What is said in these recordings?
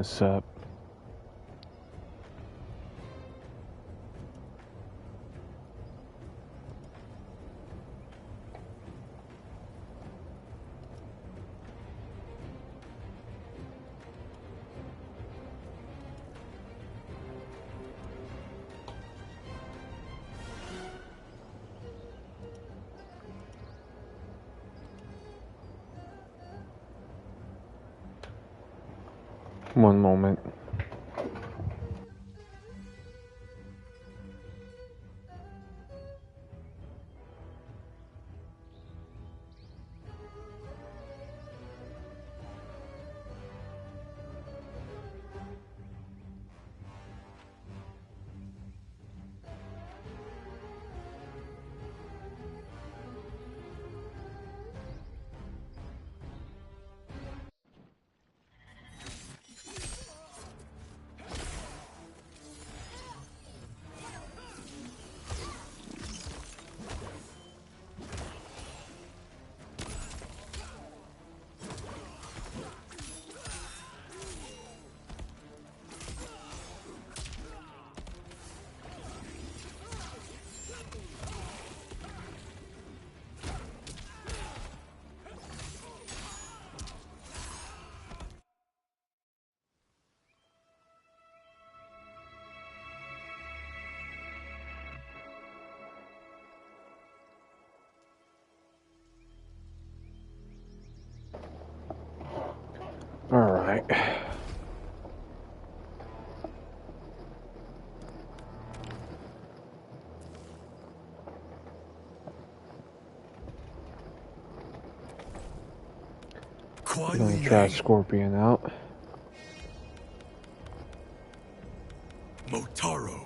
What's up? One moment. All right. I'm gonna try Scorpion out. Motaro.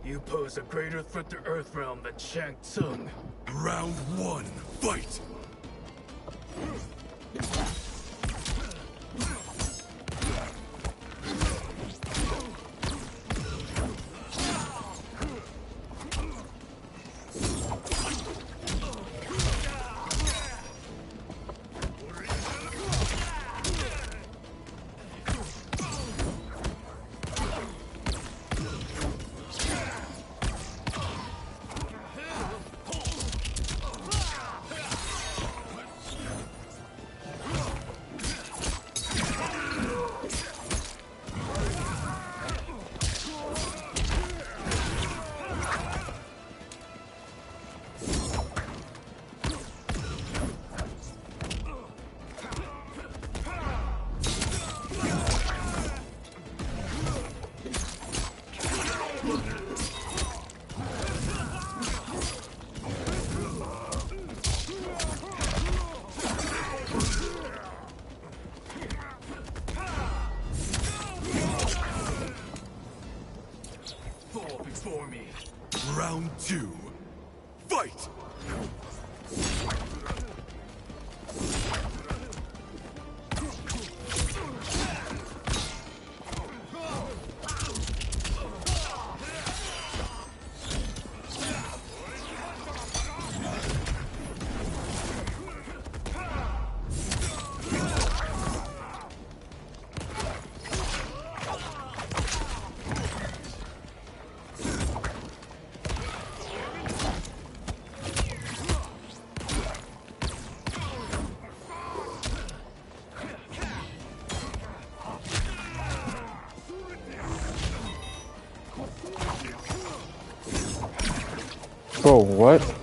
You pose a greater threat to Earthrealm than Shang Tsung. Round one, fight! Round two, fight! Bro, what?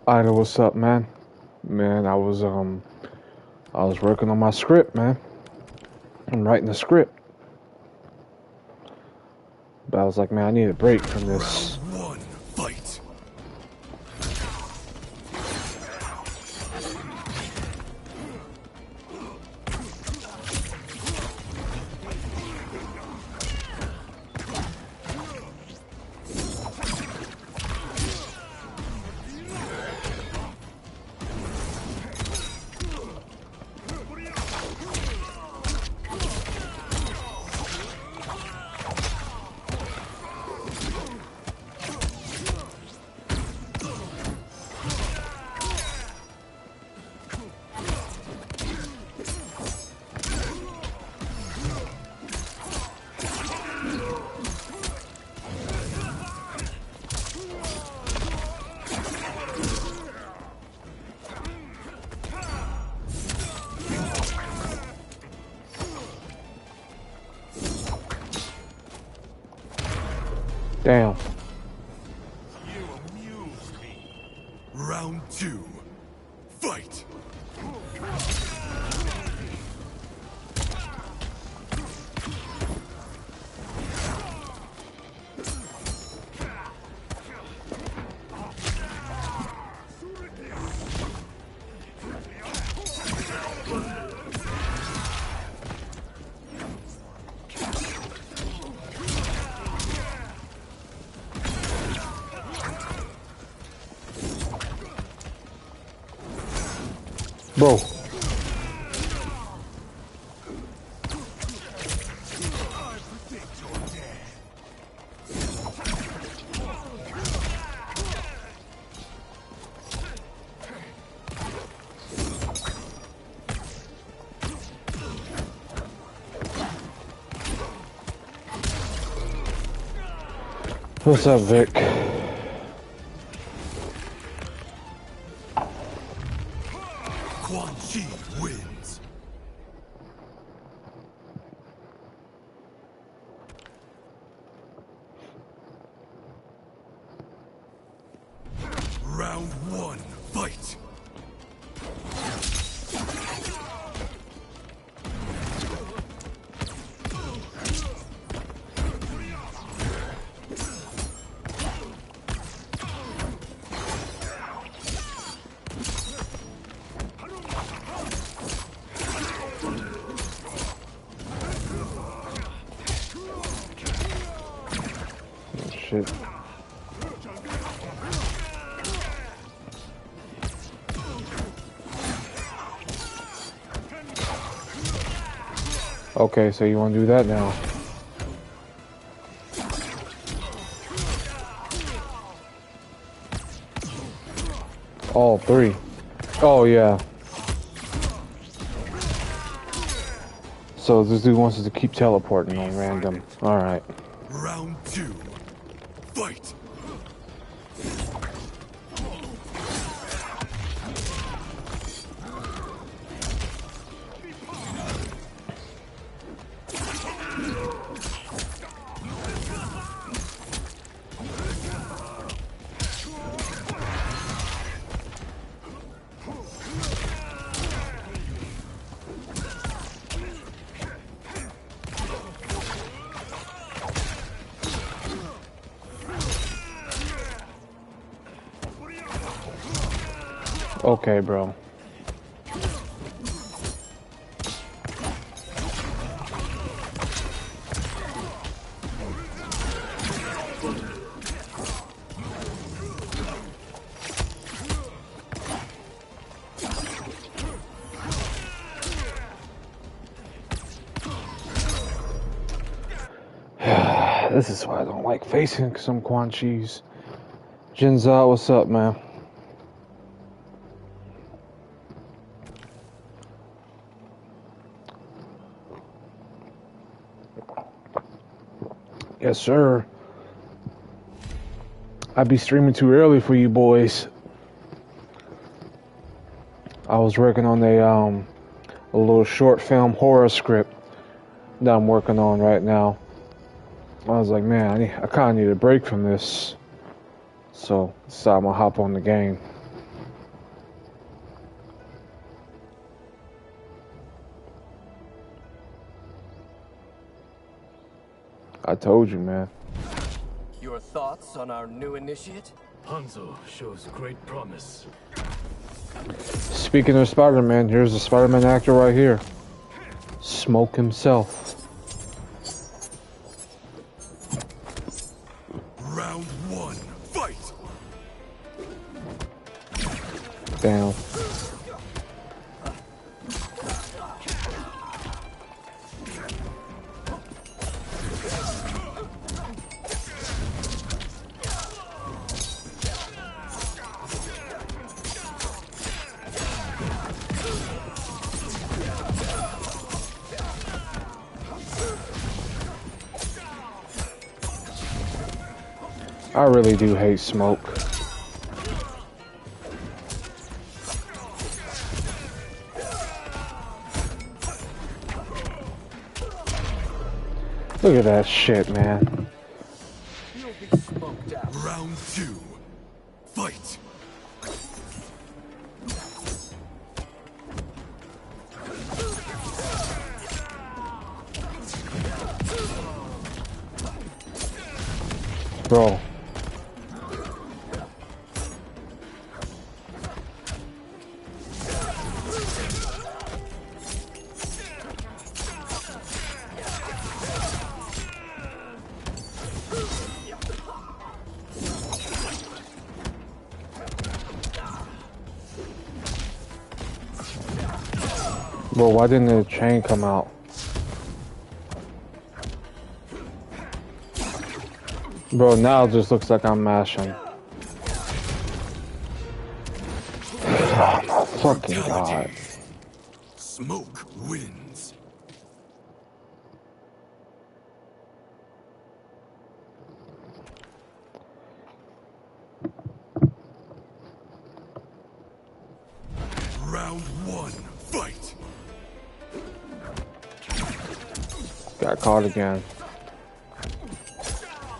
Ida, what's up, man? Man, I was working on my script, man. I'm writing the script. But I was like, man, I need a break from this. Round one, fight. Damn. You amuse me. Round two, fight. Bro. What's up, Vic? Quan Chi wins. Round one, fight. Shit. Okay, so you want to do that now? All three. Oh, yeah. So this dude wants us to keep teleporting on random. Alright. Round two, fight. Okay, bro. This is why I don't like facing some Quan Chi's. Jergunzza, what's up, man? Yes, sir. I'd be streaming too early for you boys. I was working on a little short film horror script that I'm working on right now. I was like, man, I kind of need a break from this. So, decided I'm gonna hop on the game. I told you, man. Your thoughts on our new initiate? Hanzo shows great promise. Speaking of Spider-Man, here's the Spider-Man actor right here. Smoke himself. Round one, fight! Damn. I really do hate smoke. Look at that shit, man. You'll be smoked out. Round two, fight! Bro. Bro, why didn't the chain come out? Bro, now it just looks like I'm mashing. Oh my fucking god. Smoke wins. Round one, fight! Got caught again.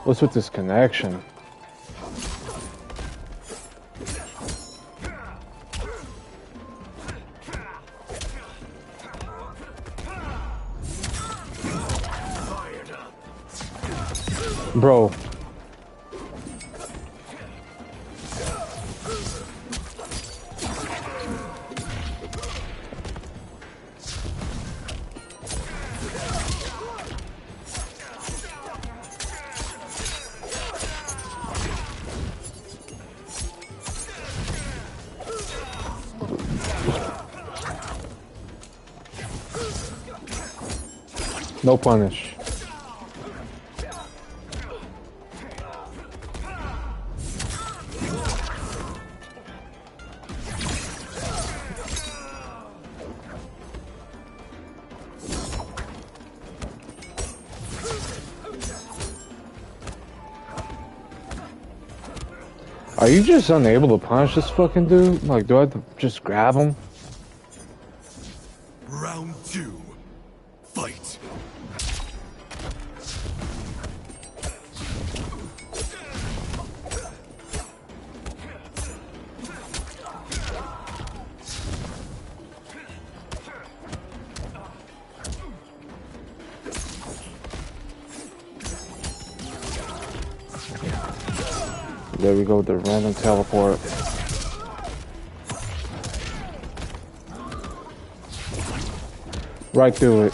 What's with this connection? Bro. No punish. Are you just unable to punish this fucking dude? Like, do I have to just grab him? Round two, fight! There we go with the random teleport. Right through it.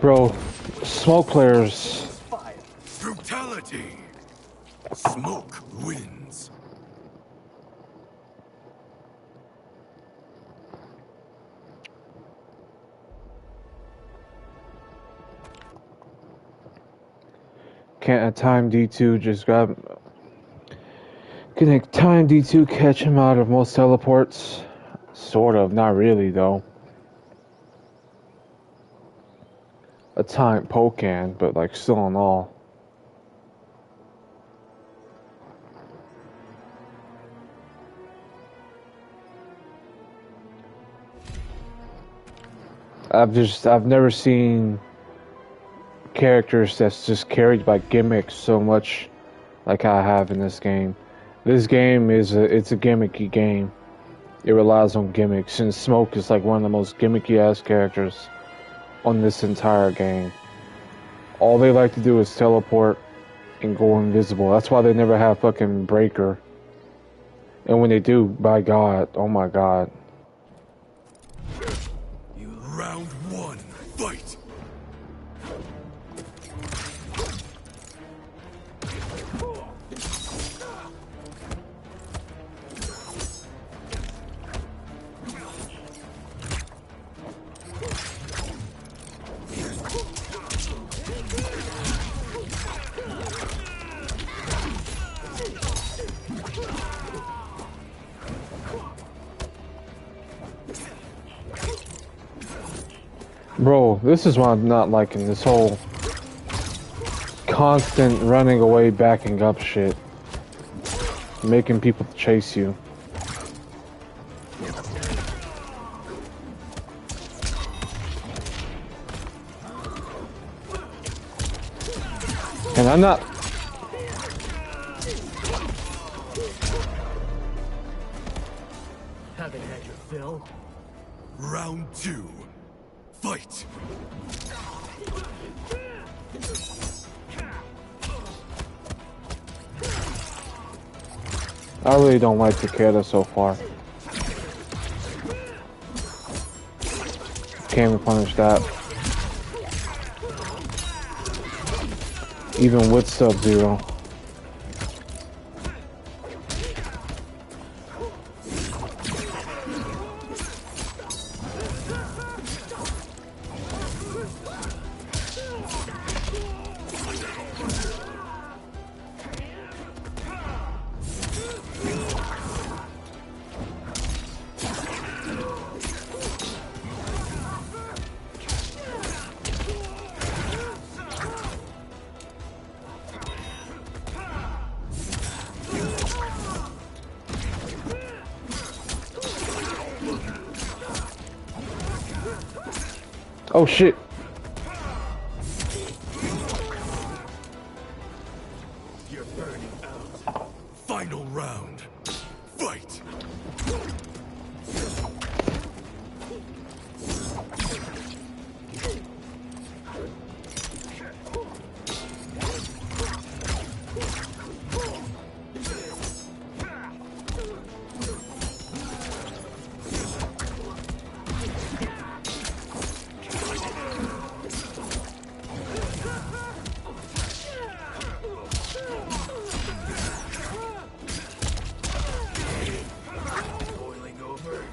Bro, smoke players. Brutality! Smoke wins. Can't a time D2 just grab... Can a time D2 catch him out of most teleports? Sort of, not really though. A time poke can, but like still in all. I've never seen characters that's just carried by gimmicks so much like I have in this game. This game it's a gimmicky game. It relies on gimmicks, and Smoke is like one of the most gimmicky ass characters on this entire game. All they like to do is teleport and go invisible. That's why they never have fucking Breaker. And when they do, by God, oh my God. Round one, fight! Bro, this is what I'm not liking. This whole constant running away, backing up shit. Making people chase you. And I'm not... Haven't had your fill. Round two, fight! I really don't like Takeda so far. Can't even punish that. Even with Sub-Zero. Oh shit. You're burning out. Final round, fight! Boiling over.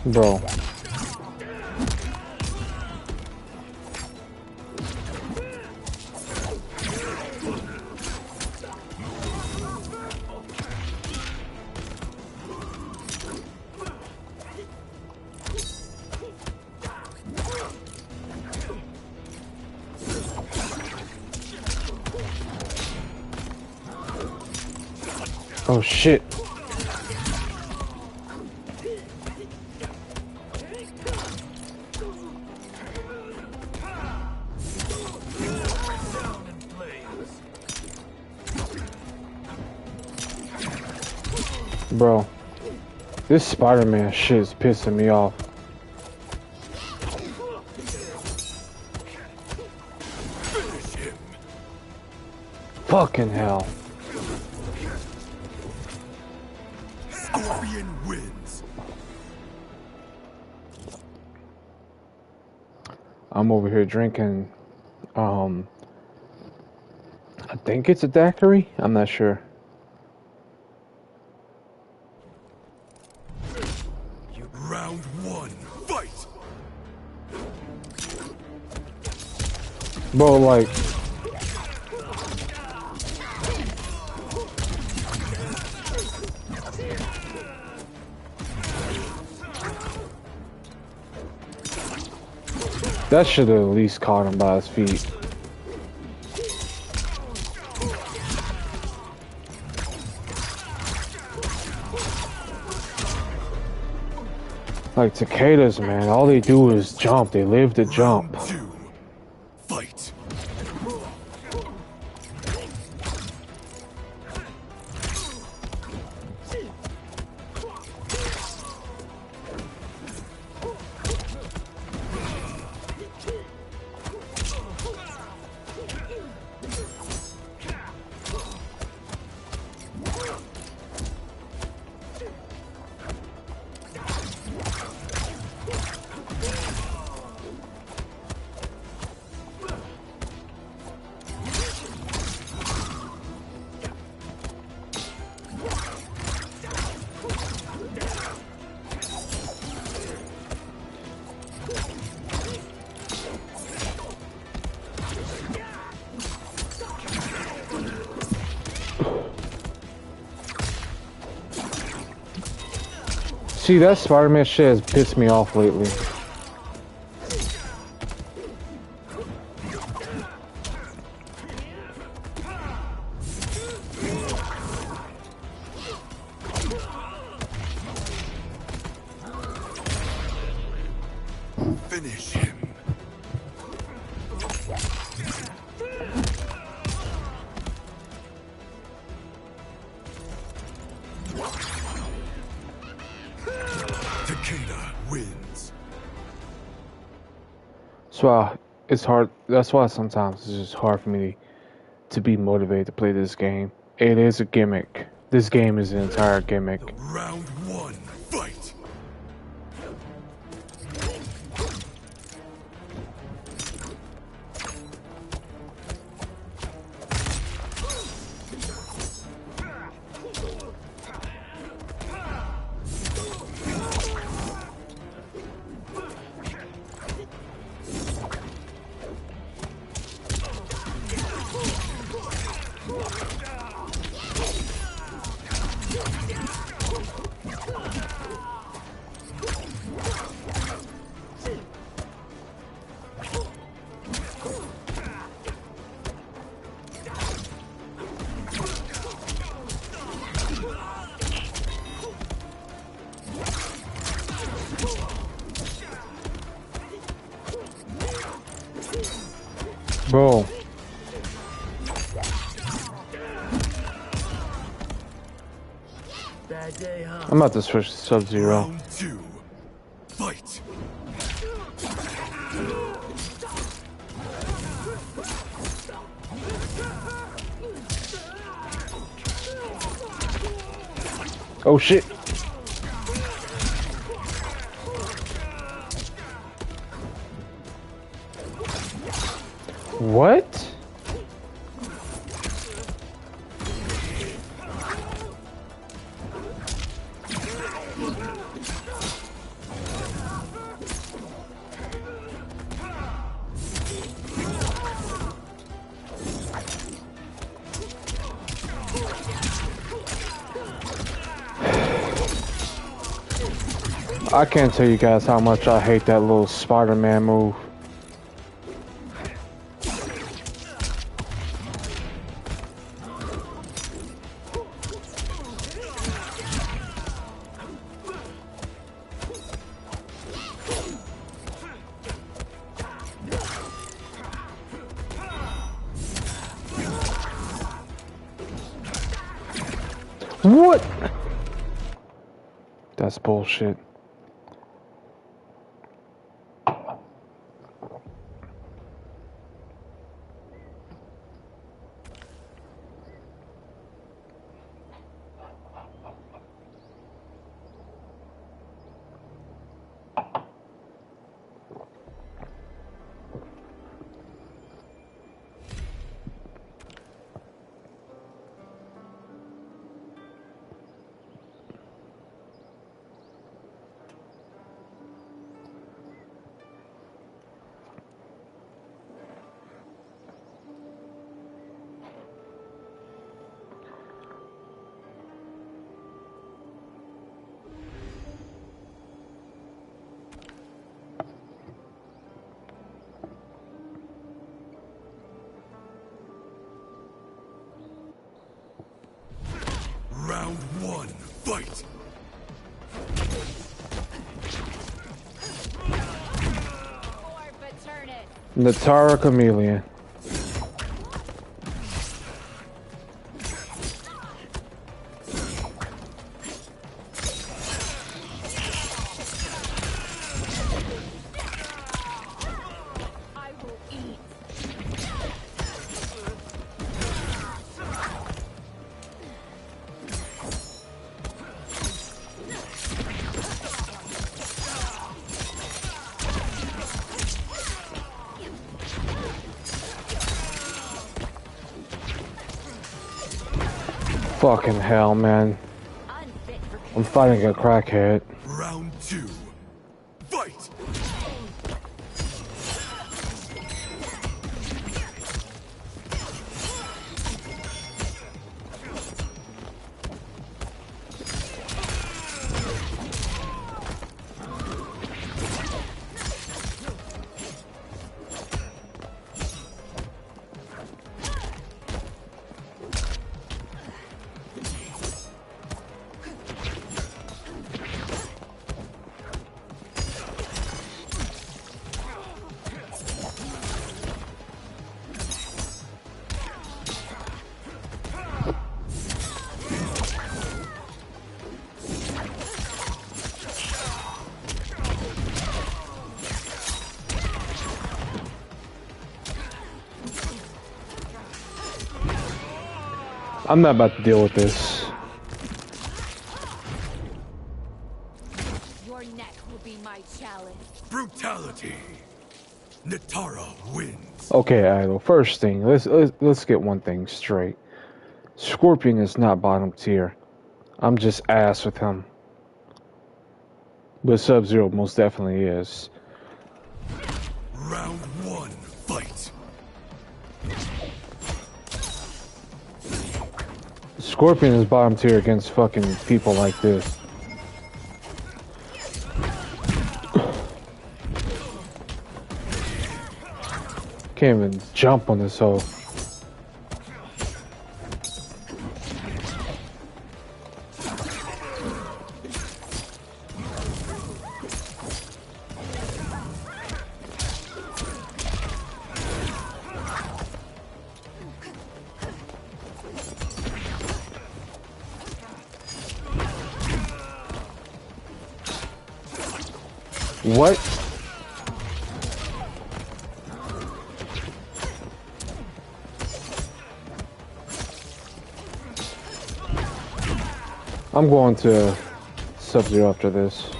Bro. Oh shit. Down in flames. Bro. This Spider-Man shit is pissing me off. Finish him! Fucking hell. Scorpion wins! I'm over here drinking, I think it's a daiquiri? I'm not sure. Round one, fight! Bro, like... That should have at least caught him by his feet. Like cicadas, man, all they do is jump. They live to jump. Round two. Fight. See, that Spider-Man shit has pissed me off lately. Finish him. Takeda wins. So it's hard. That's why sometimes it's just hard for me to be motivated to play this game. It is a gimmick. This game is an entire gimmick. Round one. Fight. Bro. Bad day, huh? I'm about to switch to Sub-Zero. Round two. Fight. Oh shit. What? I can't tell you guys how much I hate that little Spider-Man move. What? That's bullshit. Round one. Fight. Natara Chameleon. I will eat. Fucking hell, man. Unfit for I'm fighting a crackhead. Round 2. Fight! I'm not about to deal with this. your neck will be my chalice. Brutality. Natara wins. Okay, Idol. First thing, let's get one thing straight. Scorpion is not bottom tier. I'm just ass with him. But Sub-Zero most definitely is. Round 1. Fight. Scorpion is bottom tier against fucking people like this. Can't even jump on this hoe. What? I'm going to Sub-Zero after this.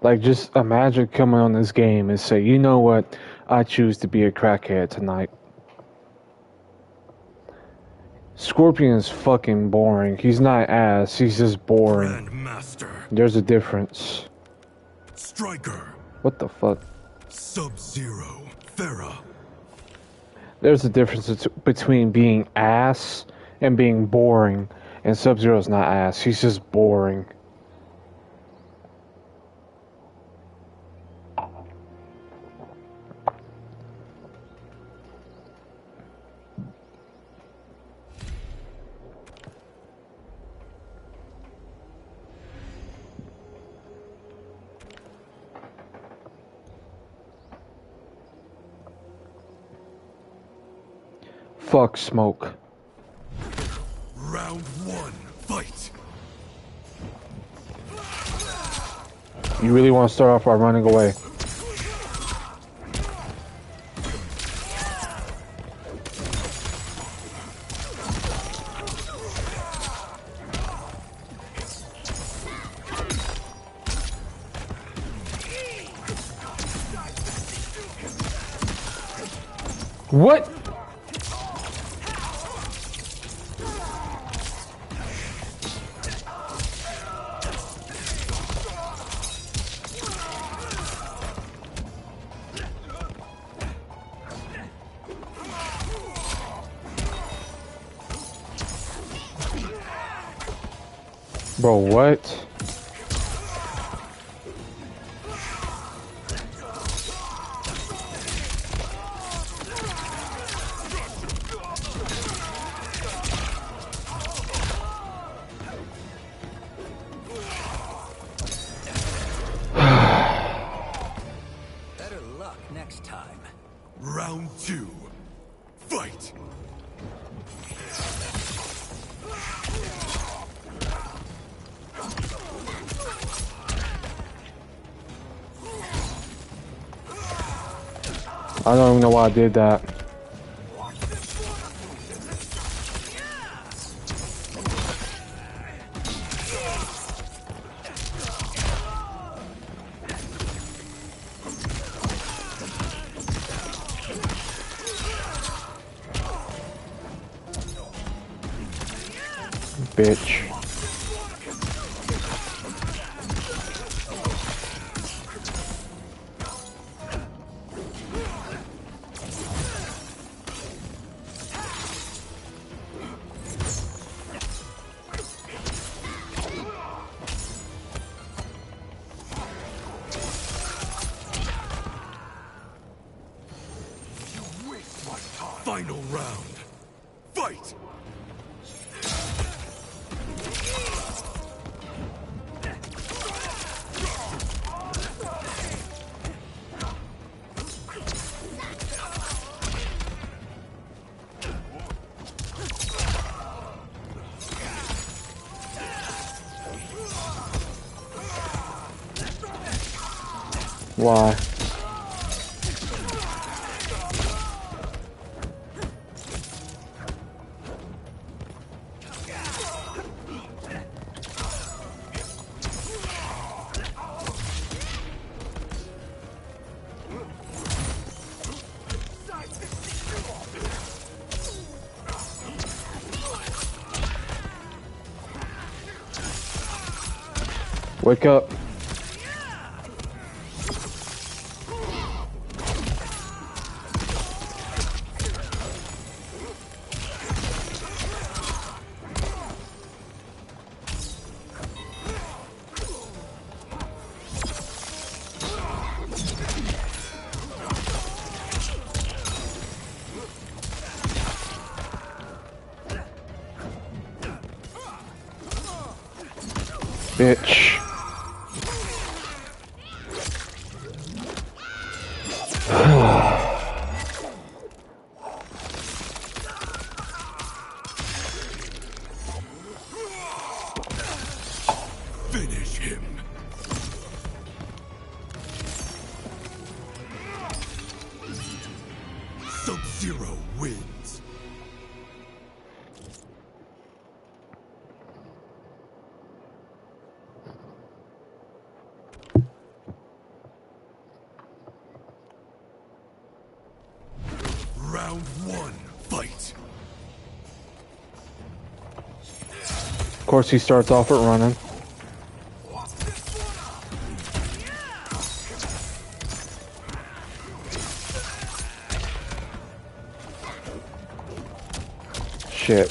Like, just imagine coming on this game and say, you know what? I choose to be a crackhead tonight. Scorpion is fucking boring. He's not ass, he's just boring. Grandmaster. There's a difference. Striker. What the fuck? Sub-Zero. Farah. There's a difference between being ass and being boring. And Sub-Zero's not ass, he's just boring. Fuck smoke. Round 1. Fight. You really want to start off by running away? What? Bro, what? next time. Round 2. Fight! I don't even know why I did that. Bitch. Final round. Fight! Why? Wake up. Bitch. Finish him. Sub-Zero wins. Round 1, fight. Of course, he starts off at running. Shit.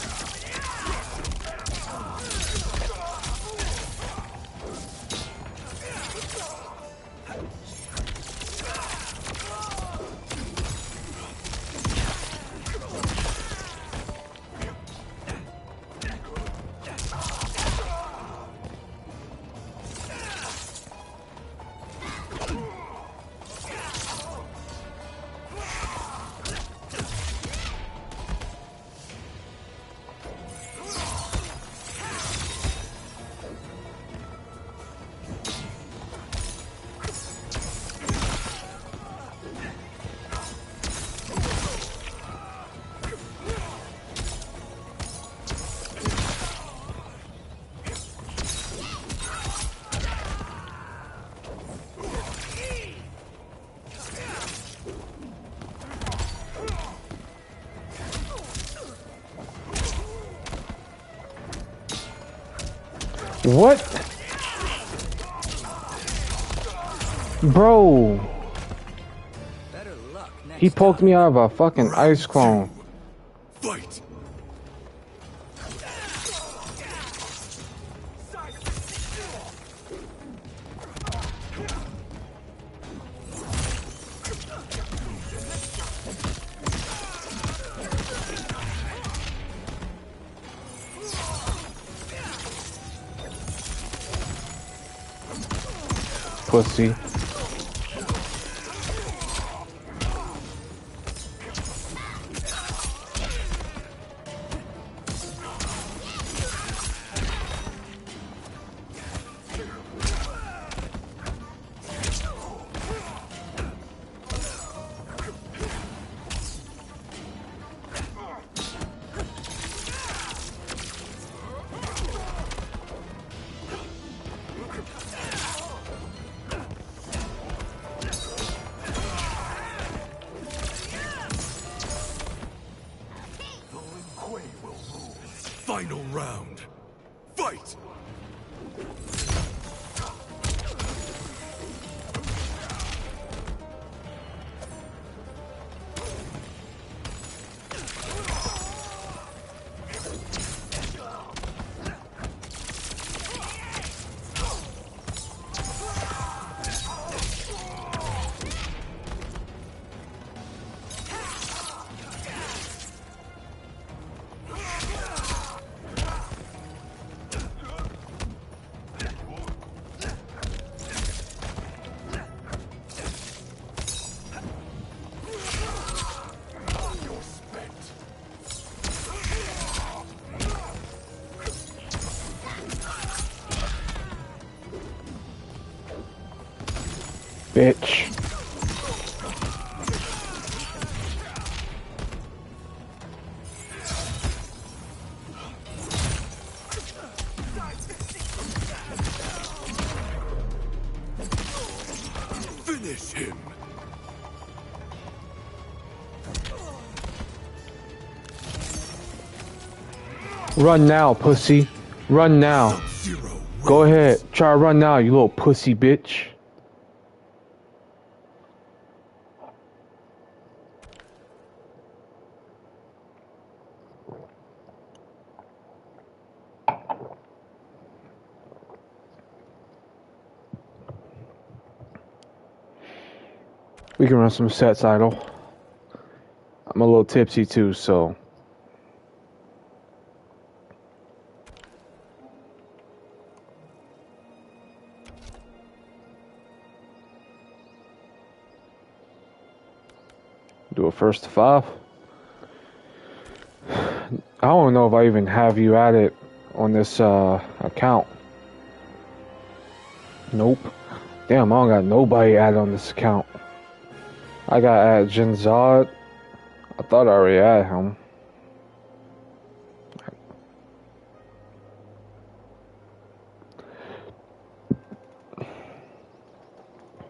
What? Bro, Better luck next he poked time. me out of a fucking ice clone. Fight! Pussy. Final round. Fight! Bitch. Finish him! Run now, pussy. Run now. Sub-Zero Go wins. ahead. Try to run now, you little pussy bitch. We can run some sets, Idol. I'm a little tipsy too, so. Do a first to 5. I don't know if I even have you added on this account. Nope. Damn, I don't got nobody added on this account. I got added Jergunzza. I thought I already had him.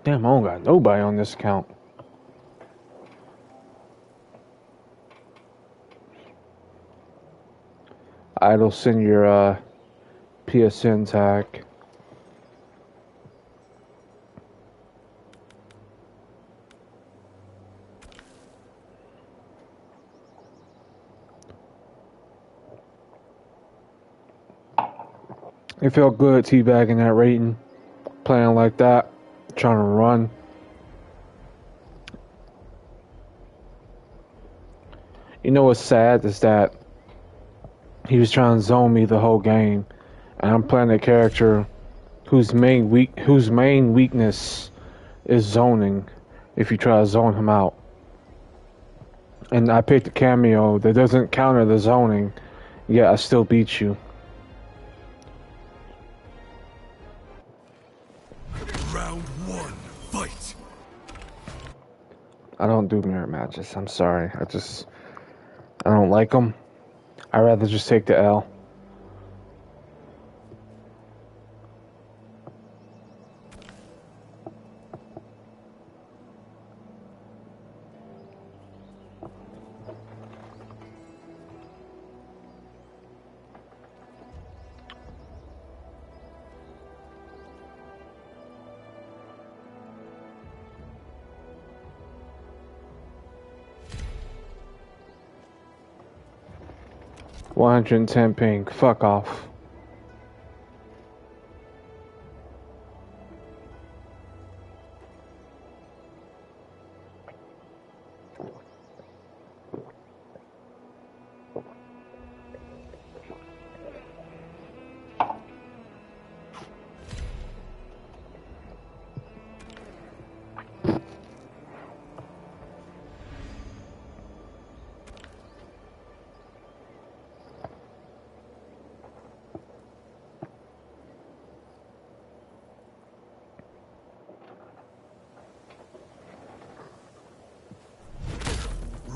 Damn, I don't got nobody on this account. Idle, send your PSN tag. It felt good teabagging that rating, playing like that, trying to run. You know what's sad is that he was trying to zone me the whole game, and I'm playing a character whose main weakness is zoning. If you try to zone him out, and I picked a cameo that doesn't counter the zoning, yet I still beat you. Round 1. Fight! I don't do mirror matches. I'm sorry. I don't like them. I'd rather just take the L. $110 ping. Fuck off.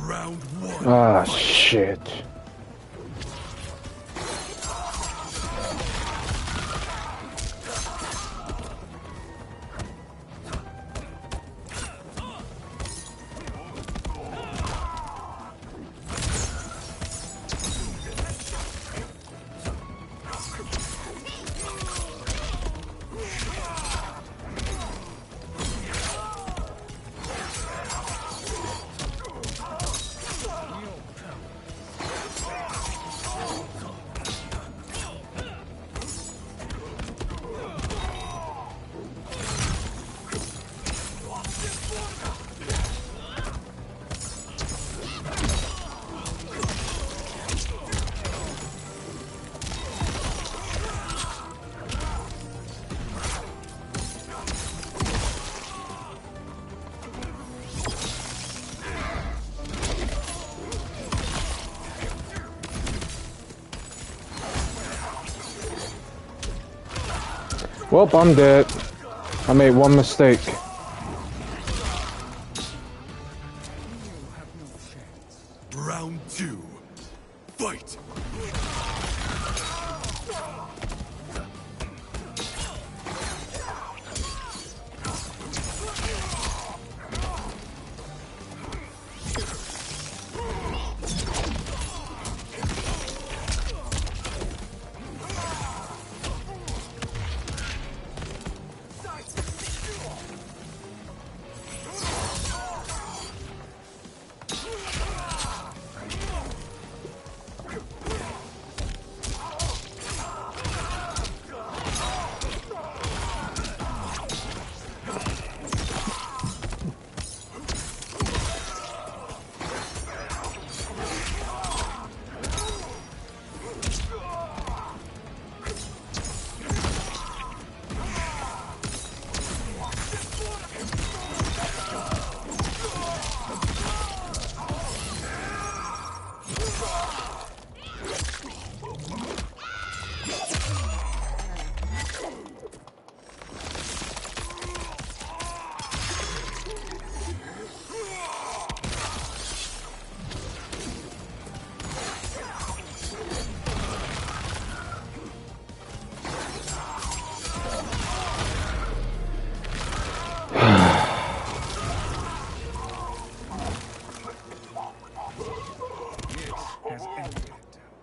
Round 1. Ah, shit. Well, I'm dead. I made one mistake. Round 2. Fight!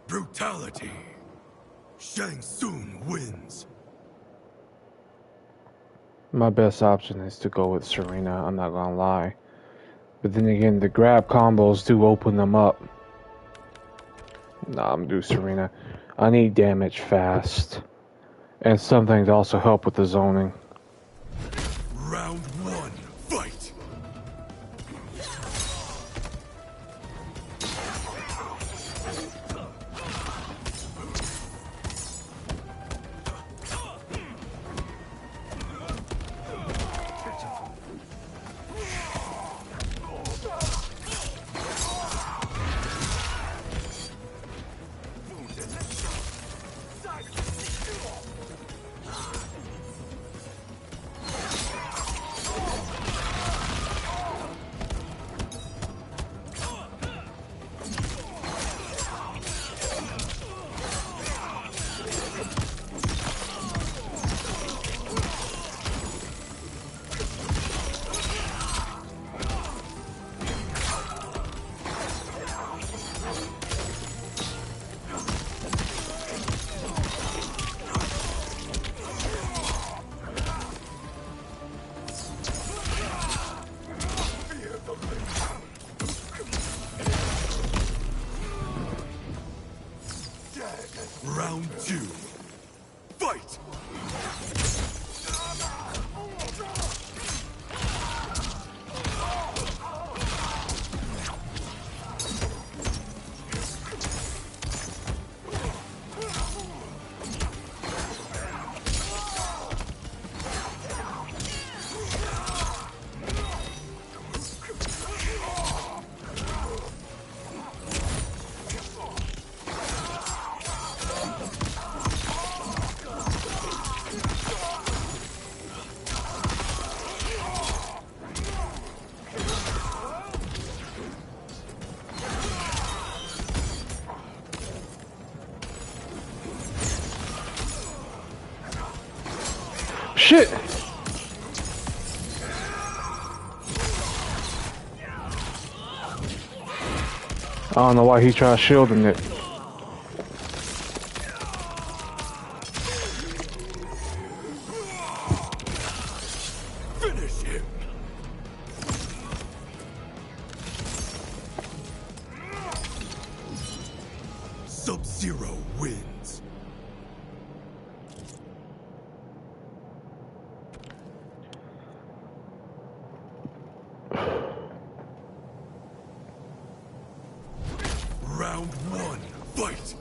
Brutality. Shang Tsung wins. My best option is to go with Serena, I'm not gonna lie. But then again, the grab combos do open them up. Nah, I'm gonna do Serena. I need damage fast. And something to also help with the zoning. Round 1. Fight! Round 2. Fight! Shit! I don't know why he tried shielding it. Finish him! Sub-Zero wins. Round 1. Fight!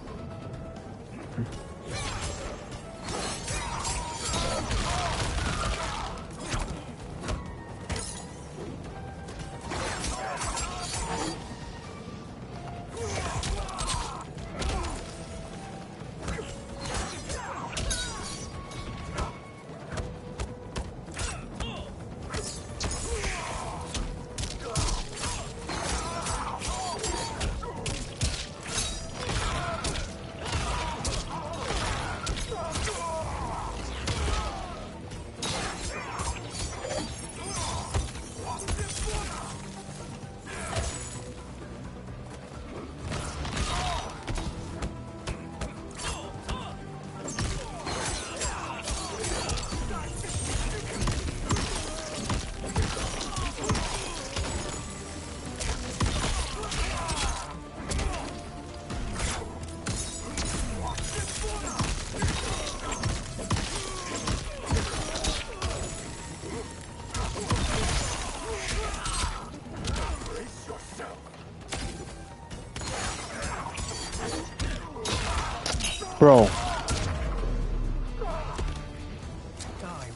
Bro. I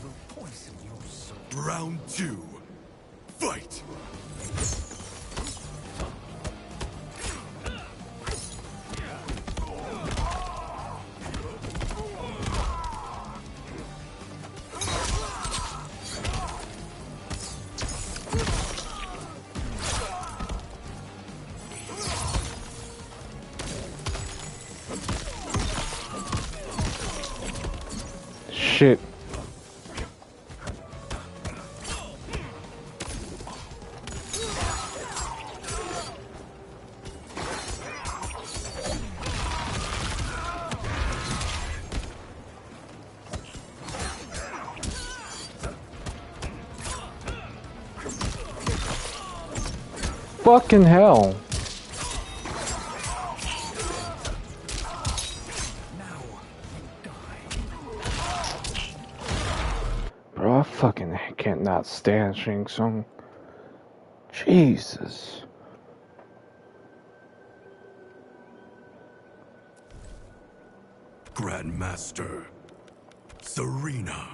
will poison your soul. Round 2. Fight! Shit. Fucking hell. Bro, I fucking can't not stand Shang Tsung. Jesus. Grandmaster Serena.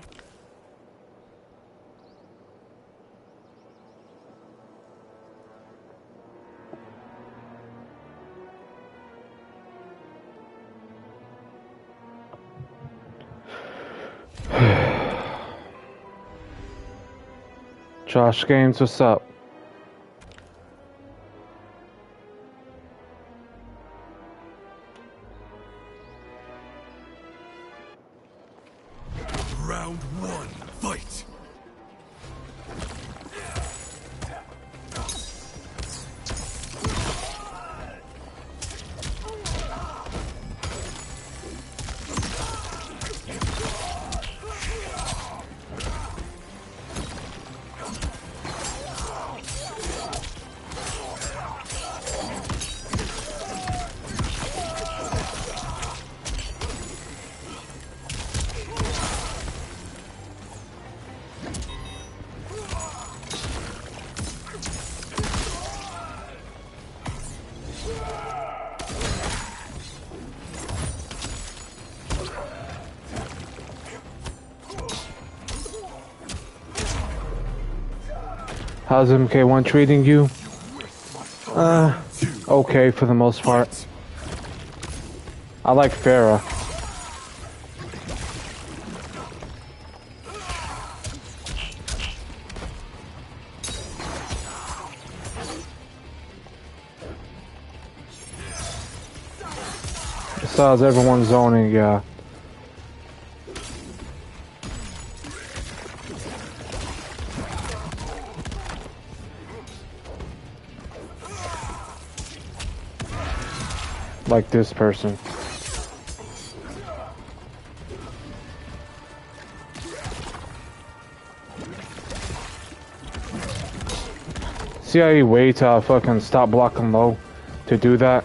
Josh Games, what's up? Round 1. Fight! How's MK1 treating you? Okay for the most part. I like Farah. Besides, everyone's zoning, yeah. Like this person. See how you wait till fucking stop blocking low to do that?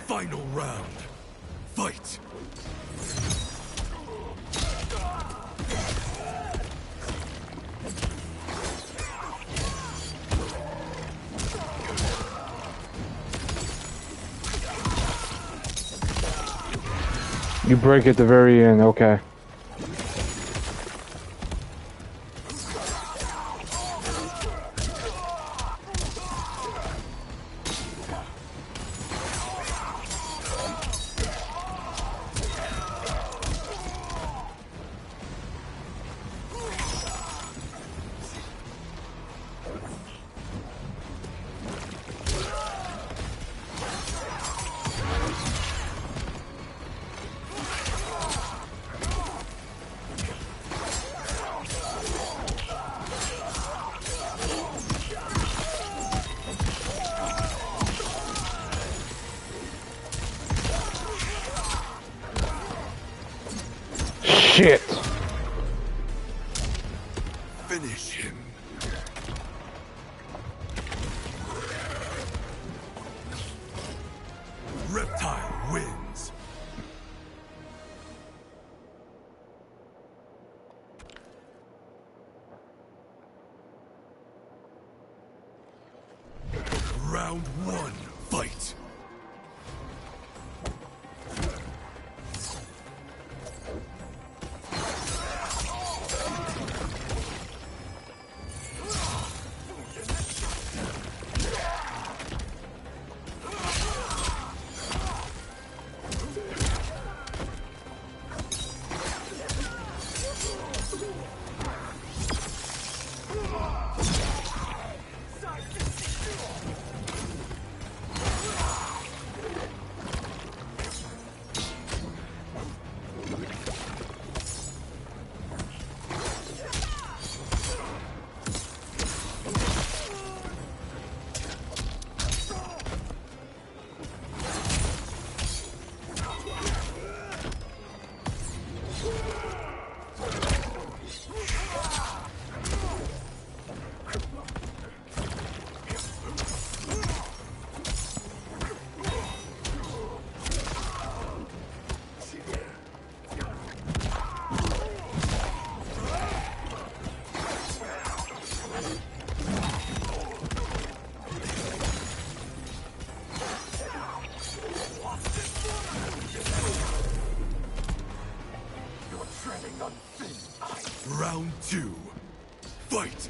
Final round. Fight! You break at the very end, okay. Shit. Finish him. Reptile wins. Round one, fight. Round two, fight!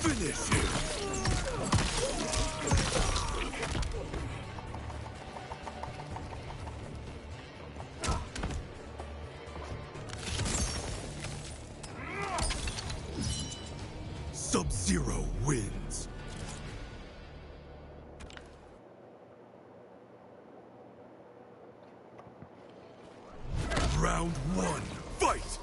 Finish him! Sub-Zero wins. Round one, fight!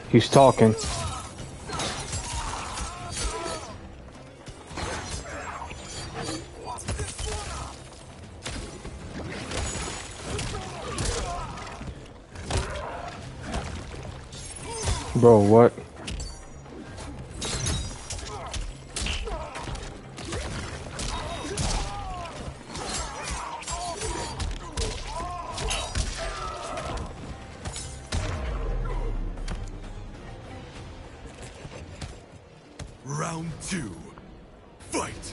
He's talking. Bro, what? Round two, fight!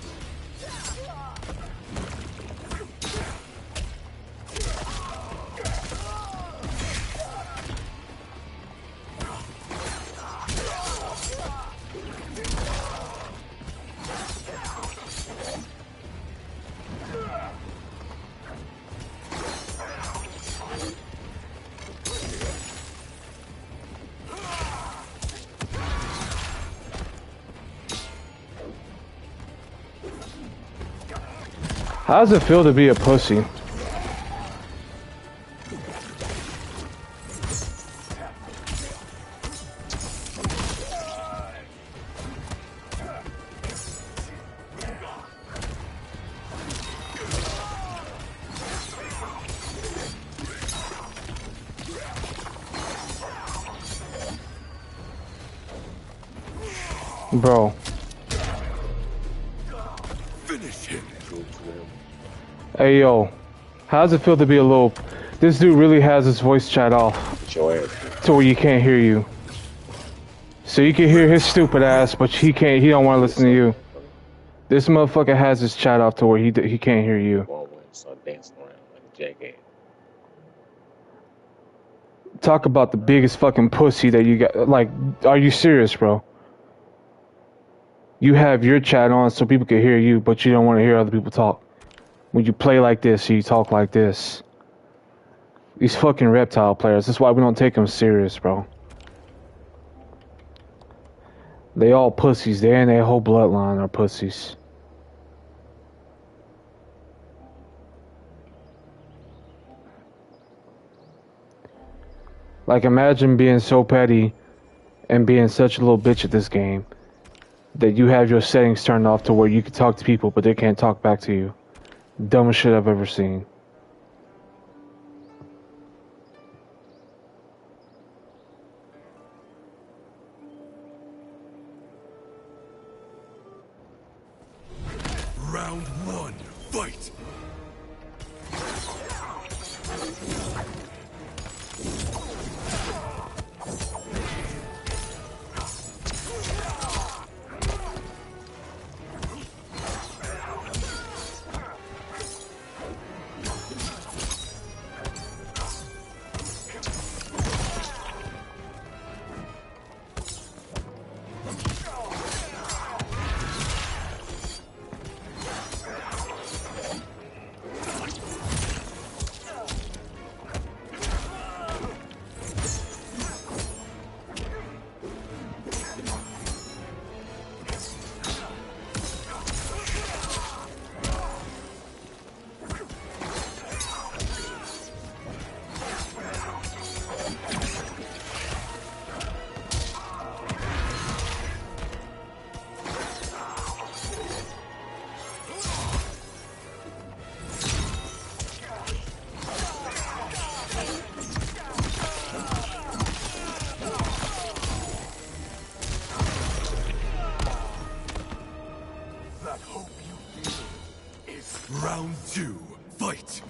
How does it feel to be a pussy? Bro. Finish him. Hey yo. How does it feel to be a little... This dude really has his voice chat off. To where you can't hear you. So you can hear his stupid ass, but he don't want to listen to you. This motherfucker has his chat off to where he can't hear you. Talk about the biggest fucking pussy that you got. Like, are you serious, bro? You have your chat on so people can hear you, but you don't want to hear other people talk. When you play like this, you talk like this. These fucking reptile players, that's why we don't take them serious, bro. They all pussies. They and their whole bloodline are pussies. Like, imagine being so petty and being such a little bitch at this game that you have your settings turned off to where you can talk to people, but they can't talk back to you. Dumbest shit I've ever seen. Round one, fight! Round two, fight!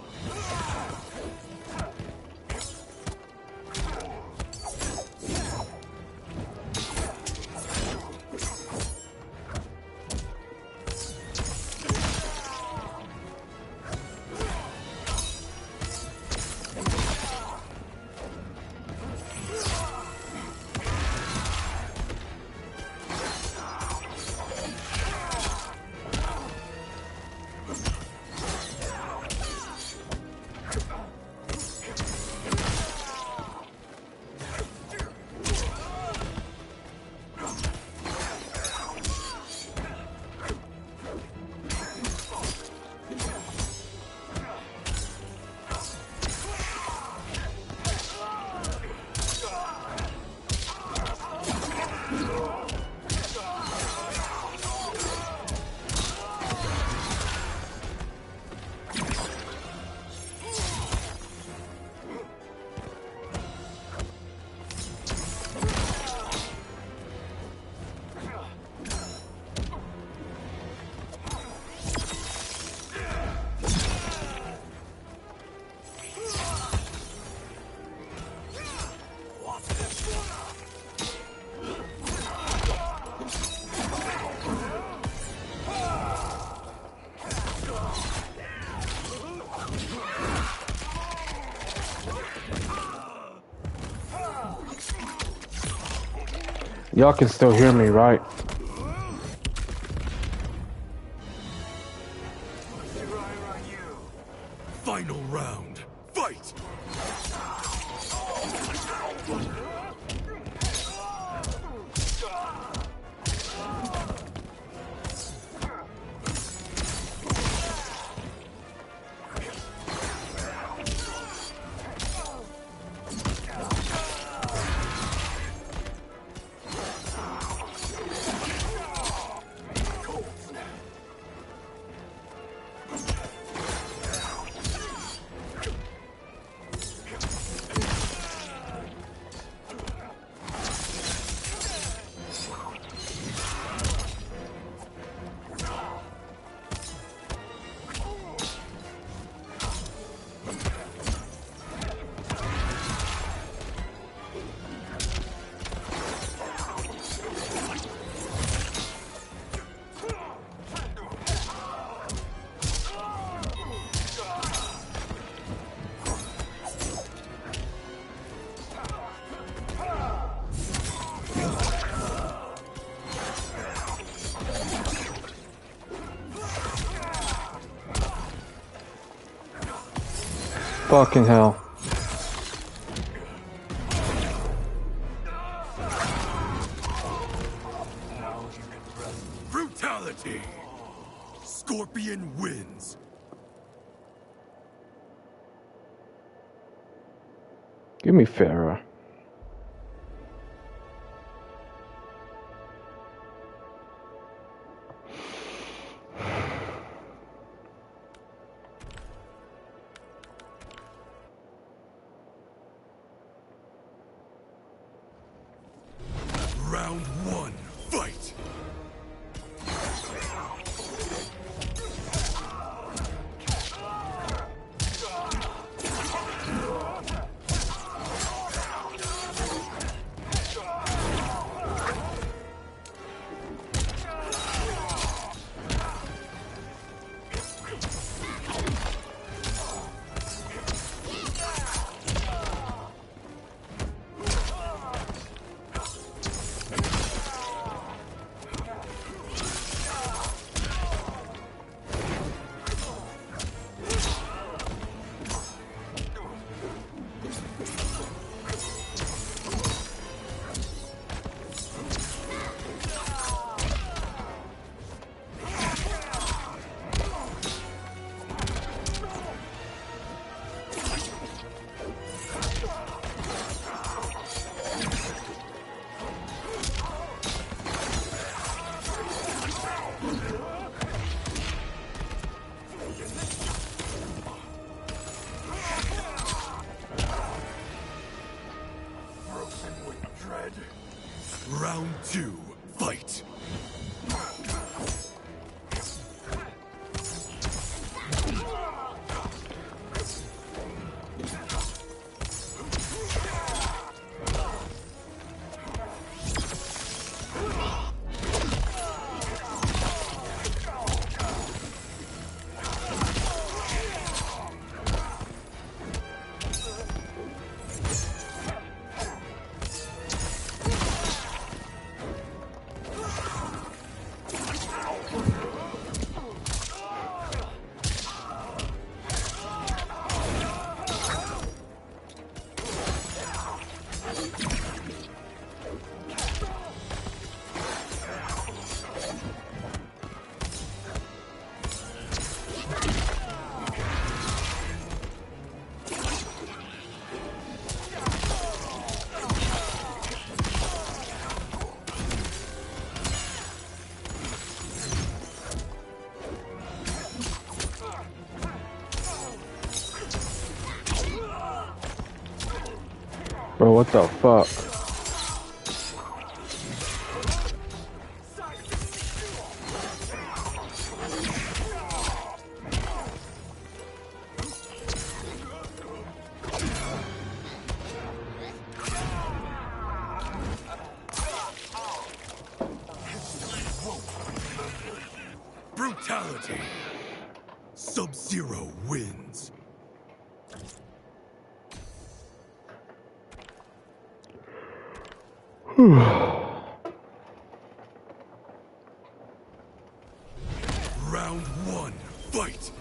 Y'all can still hear me, right? Final round, fight! Fucking hell. Brutality! Scorpion wins! Give me Farah. Round one, fight! Round two, fight! Bro, what the fuck? Brutality! Sub-Zero wins! Round one, fight!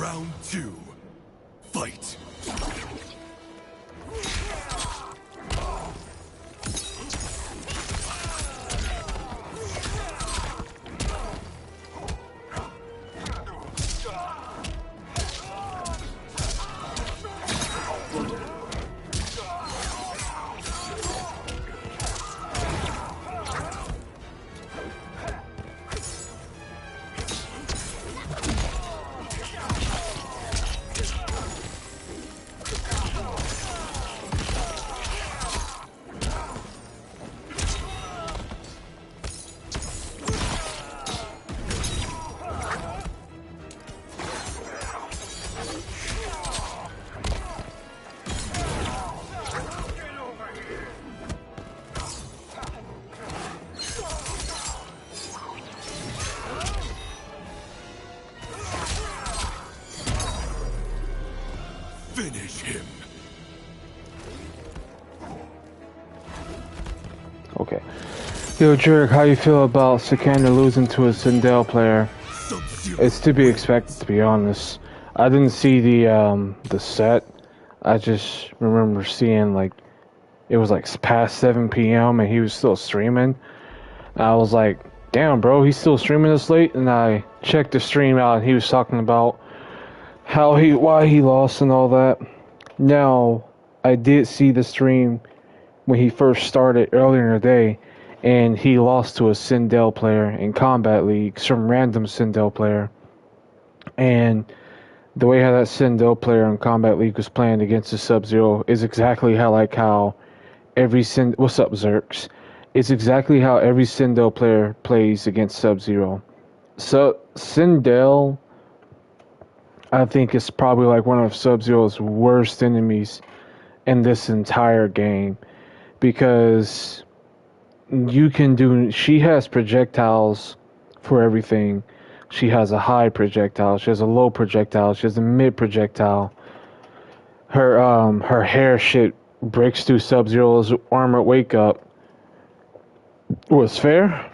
Round two, fight! Finish him! Okay. Yo, Jerk, how you feel about Sikander losing to a Sindel player? It's to be expected, to be honest. I didn't see the set. I just remember seeing, like, it was like past 7 p.m. and he was still streaming. And I was like, damn, bro, he's still streaming this late? And I checked the stream out and he was talking about why he lost and all that. Now, I did see the stream when he first started earlier in the day, and he lost to a Sindel player in Kombat League, some random Sindel player. And the way how that Sindel player in Kombat League was playing against the Sub-Zero is exactly how every what's up, Zerks? It's exactly how every Sindel player plays against Sub-Zero. So Sindel, I think, is probably like one of Sub-Zero's worst enemies in this entire game, because she has projectiles for everything. She has a high projectile, she has a low projectile, she has a mid projectile. Her hair shit breaks through Sub-Zero's armor wake up. Was fair?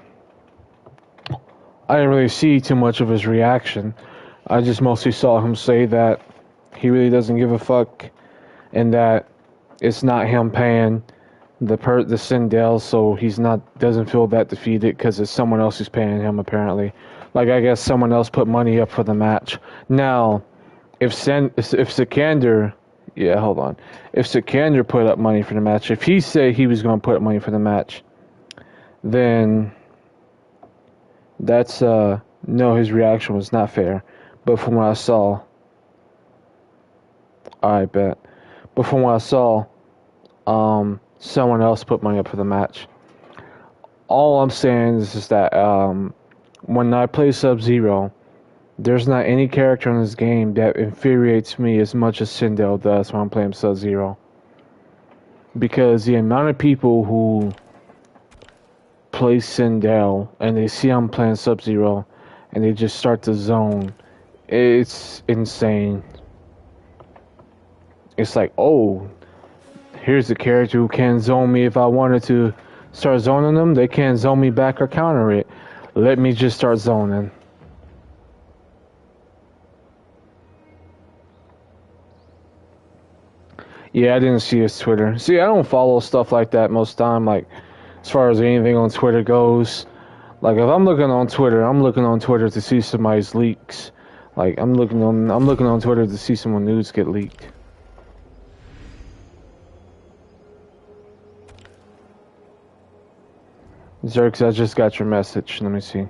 I didn't really see too much of his reaction. I just mostly saw him say that he really doesn't give a fuck, and that it's not him paying the Sindel, so doesn't feel that defeated because it's someone else who's paying him, apparently. Like, I guess someone else put money up for the match. Now, if Sikander, if Sikander put up money for the match, if he said he was going to put up money for the match, then that's no, his reaction was not fair. But from what I saw, I bet. But from what I saw, someone else put money up for the match. All I'm saying is just that when I play Sub-Zero, there's not any character in this game that infuriates me as much as Sindel does when I'm playing Sub-Zero. Because the amount of people who play Sindel and they see I'm playing Sub-Zero and they just start to zone, it's insane. It's like, oh, here's a character who can zone me. If I wanted to start zoning them, they can't zone me back or counter it. Let me just start zoning. Yeah, I didn't see his Twitter. See, I don't follow stuff like that most time, like, as far as anything on Twitter goes. Like, if I'm looking on Twitter to see somebody's leaks. Like, I'm looking on Twitter to see someone news get leaked. Zerx, I just got your message. Let me see.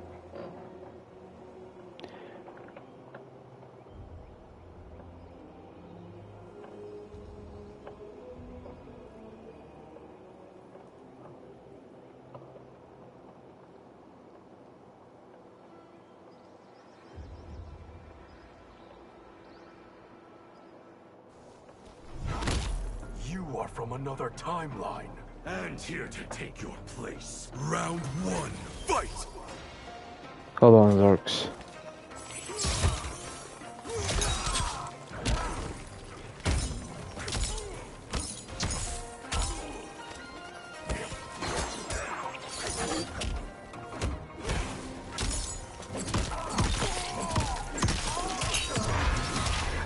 You are from another timeline, and here to take your place. Round 1, fight! Hold on, Zerx.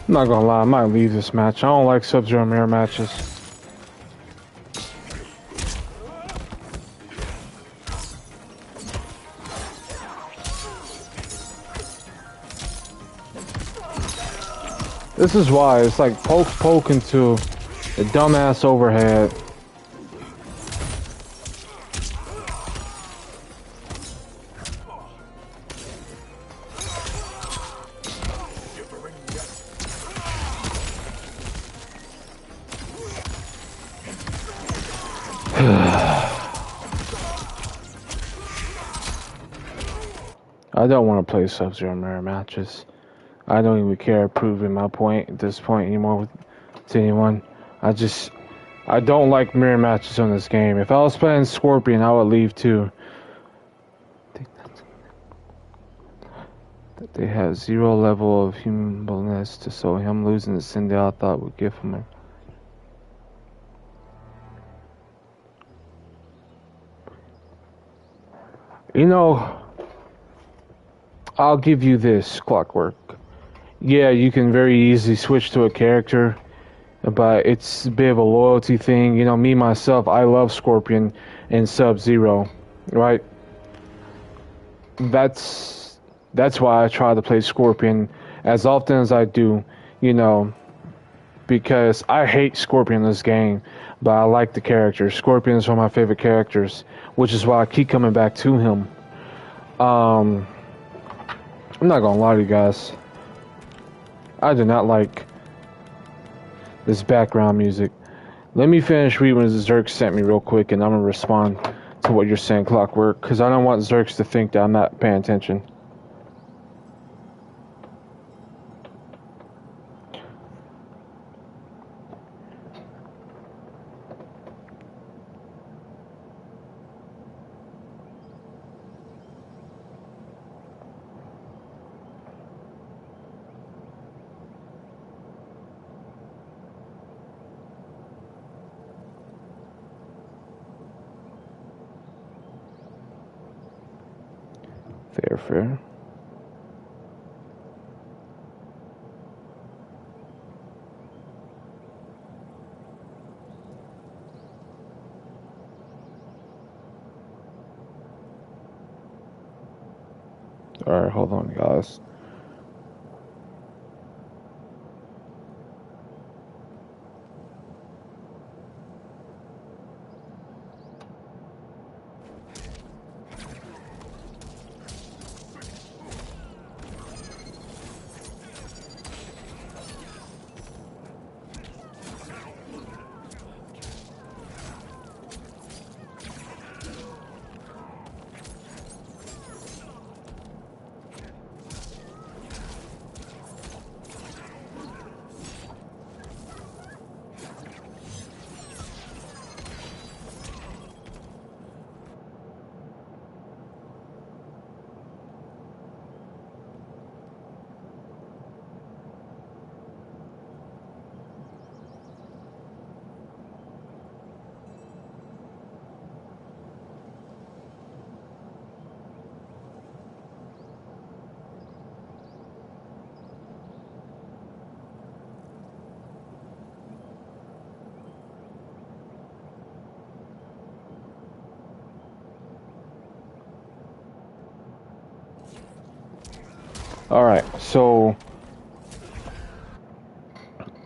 I'm not gonna lie, I might leave this match. I don't like Sub-Zero mirror matches. This is why it's like poke into a dumbass overhead. I don't want to play Sub-Zero mirror matches. I don't even care proving my point at this point anymore to anyone. I don't like mirror matches on this game. If I was playing Scorpion, I would leave too. That they have zero level of humanableness, so him losing the Sindel I thought would give him a... You know, I'll give you this, Clockwork. Yeah, you can very easily switch to a character, but it's a bit of a loyalty thing. You know, me, myself, I love Scorpion and Sub-Zero, right? That's why I try to play Scorpion as often as I do, you know, because I hate Scorpion in this game, but I like the character. Scorpion is one of my favorite characters, which is why I keep coming back to him. I'm not gonna lie to you guys. I do not like this background music. Let me finish reading what Zerk sent me real quick, and I'm gonna respond to what you're saying, Clockwork, because I don't want Zerks to think that I'm not paying attention. Fair. Alright, hold on, guys. Alright, so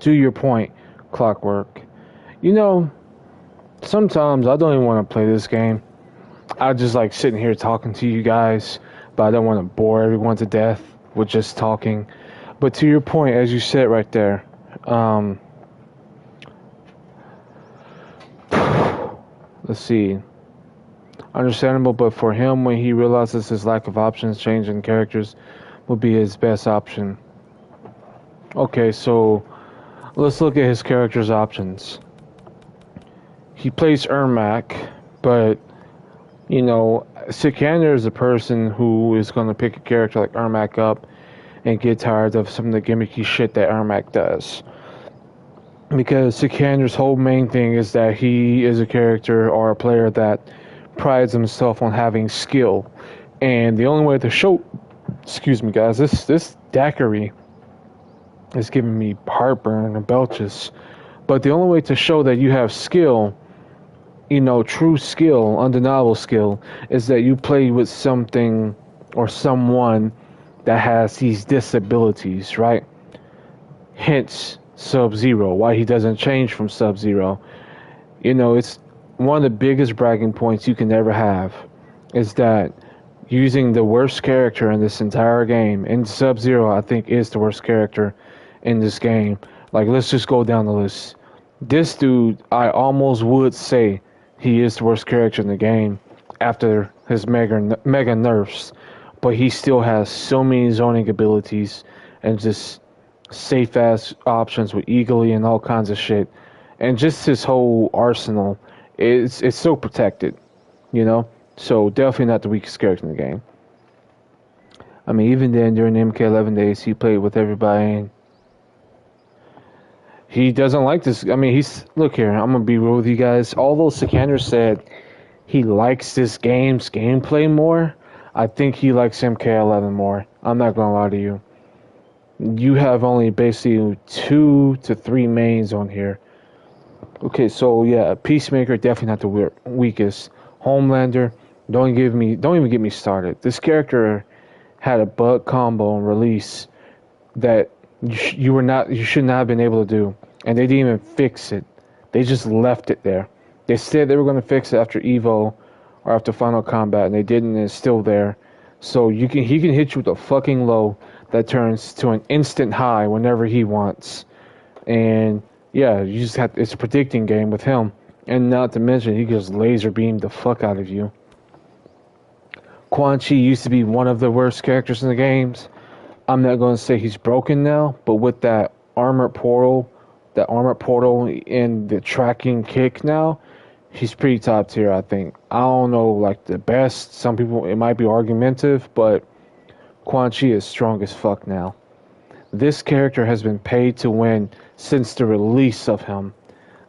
to your point, Clockwork, you know, sometimes I don't even want to play this game. I just like sitting here talking to you guys, but I don't want to bore everyone to death with just talking. But to your point, as you said right there, let's see. Understandable, but for him, when he realizes his lack of options, changing characters would be his best option. Okay, so let's look at his character's options. He plays Ermac, but you know, Sikander is a person who is going to pick a character like Ermac up and get tired of some of the gimmicky shit that Ermac does. Because Sikander's whole main thing is that he is a character or a player that prides himself on having skill. And the only way to show... Excuse me, guys. This daiquiri It's giving me heartburn and belches. But the only way to show that you have skill, true skill, undeniable skill, is that you play with something or someone that has these disabilities, right? Hence Sub-Zero, why he doesn't change from Sub-Zero. It's one of the biggest bragging points you can ever have is that using the worst character in this entire game, and Sub-Zero I think is the worst character in this game. Like, let's just go down the list. This dude, I almost would say he is the worst character in the game after his mega nerfs, but he still has so many zoning abilities and just safe ass options with Eagly and all kinds of shit, and just his whole arsenal it's so protected, So definitely not the weakest character in the game. I mean, even then during the MK11 days, he played with everybody. And he doesn't like this. I mean, look here. I'm gonna be real with you guys. Although Sikander said he likes this game's gameplay more, I think he likes MK11 more. I'm not gonna lie to you. You have only basically 2 to 3 mains on here. Okay, so yeah, Peacemaker definitely not the weakest. Homelander, don't even get me started. This character had a bug combo and release that you should not have been able to do, and they didn't even fix it. They just left it there. They said they were going to fix it after Evo or after Final Combat, and they didn't, and it's still there. So he can hit you with a fucking low that turns to an instant high whenever he wants. And yeah, it's a predicting game with him. And not to mention, he just laser beamed the fuck out of you. Quan Chi used to be one of the worst characters in the games. I'm not going to say he's broken now, but with that armored portal and the tracking kick now, he's pretty top tier, I think. I don't know, like, the best. Some people, it might be argumentative, but Quan Chi is strong as fuck now. This character has been paid to win since the release of him.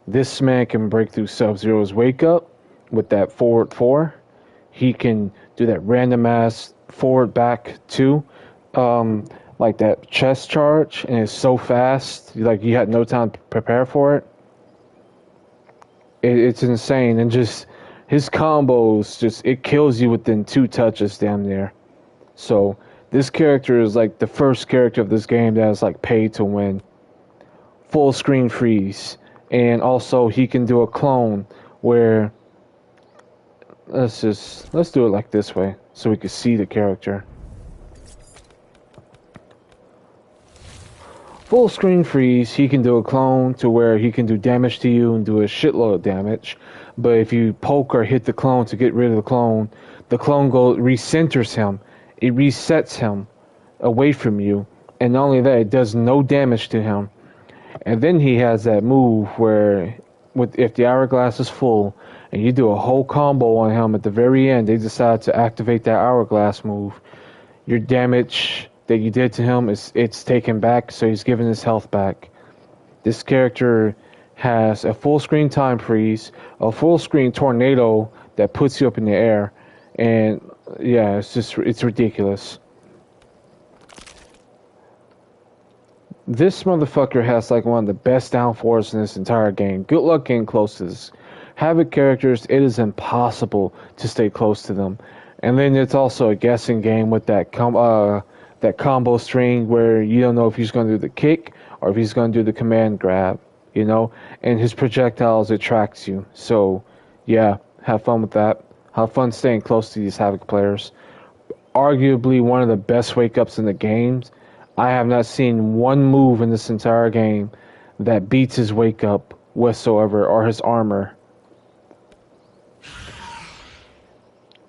This man can break through Sub-Zero's wake up with that forward 4. He can do that random ass forward back 2, like that chest charge, and it's so fast, like you had no time to prepare for it. It's insane, and just his combos, it kills you within 2 touches, damn near. So this character is like the first character of this game that is like paid to win. Full screen freeze, and also he can do a clone where let's do it like this way so we can see the character. Full screen freeze, he can do a clone to where he can do damage to you and do a shitload of damage. But if you poke or hit the clone to get rid of the clone recenters him. It resets him away from you. And not only that, it does no damage to him. And then he has that move where if the hourglass is full and you do a whole combo on him at the very end, they decide to activate that hourglass move. Your damage that you did to him it's taken back, so he's given his health back. This character has a full screen time freeze, a full screen tornado that puts you up in the air, and yeah, it's ridiculous. This motherfucker has like one of the best downforce in this entire game. Good luck getting close to this. Havoc characters, it is impossible to stay close to them. And then it's also a guessing game with that combo string where you don't know if he's going to do the kick or if he's going to do the command grab, and his projectiles attracts you. So yeah, have fun with that. Have fun staying close to these Havoc players. Arguably one of the best wake-ups in the games. I have not seen one move in this entire game that beats his wake-up whatsoever, or his armor.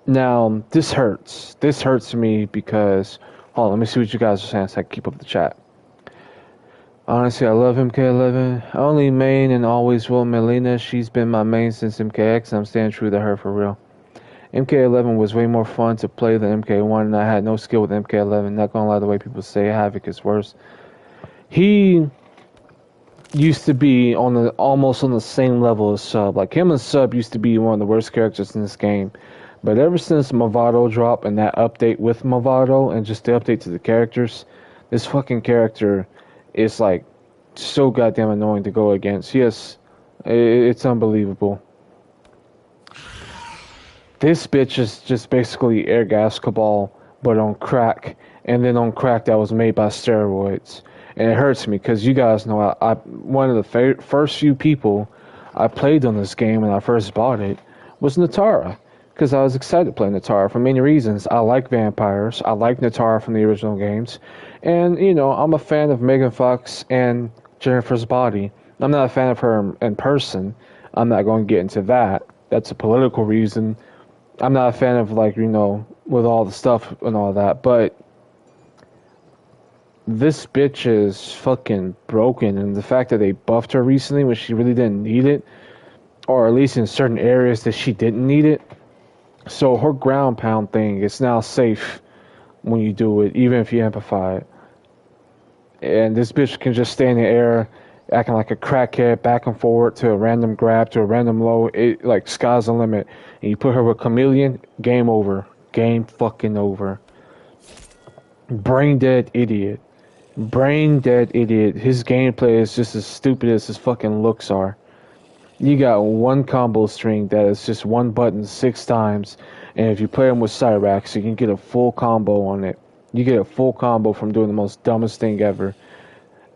Now, this hurts. This hurts me because... Hold on, let me see what you guys are saying so I can keep up the chat. Honestly, I love MK11. Only main and always will Melina. She's been my main since MKX, and I'm staying true to her for real. MK11 was way more fun to play than MK1, and I had no skill with MK11. Not gonna lie, the way people say Havoc is worse. He used to be almost on the same level as Sub. Like, him and Sub used to be one of the worst characters in this game. But ever since Movado dropped and that update with Movado and just the update to the characters, this fucking character is like so goddamn annoying to go against. Yes, it's unbelievable. This bitch is just basically Air Gas Cabal, but on crack, and then on crack that was made by steroids. And it hurts me because you guys know I one of the first few people I played on this game when I first bought it was Natara, because I was excited to play Natara for many reasons. I like vampires, I like Natara from the original games, and you know I'm a fan of Megan Fox and Jennifer's Body. I'm not a fan of her in person. I'm not going to get into that. That's a political reason. I'm not a fan of, like, you know, with all the stuff and all that, but this bitch is fucking broken, and the fact that they buffed her recently when she really didn't need it, or at least in certain areas that she didn't need it, so her ground pound thing is now safe when you do it, even if you amplify it. And this bitch can just stay in the air, acting like a crackhead, back and forward to a random grab, to a random low. It, like, sky's the limit. And you put her with Chameleon, game over. Game fucking over. Brain dead idiot. Brain dead idiot. His gameplay is just as stupid as his fucking looks are. You got one combo string that is just one button 6 times, and if you play him with Cyrax, you can get a full combo on it. You get a full combo from doing the most dumbest thing ever.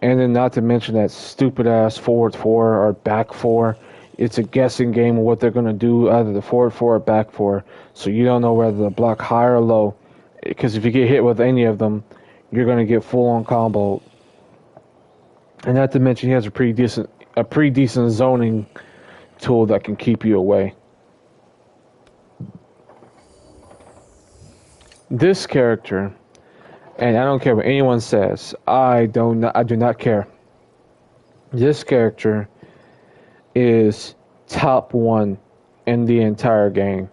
And then not to mention that stupid ass forward 4 or back 4. It's a guessing game of what they're going to do, either the forward 4 or back 4. So you don't know whether to block high or low. Because if you get hit with any of them, you're going to get full on combo. And not to mention he has a pretty decent zoning tool that can keep you away. This character, and I don't care what anyone says, I do not care. This character is top 1 in the entire game.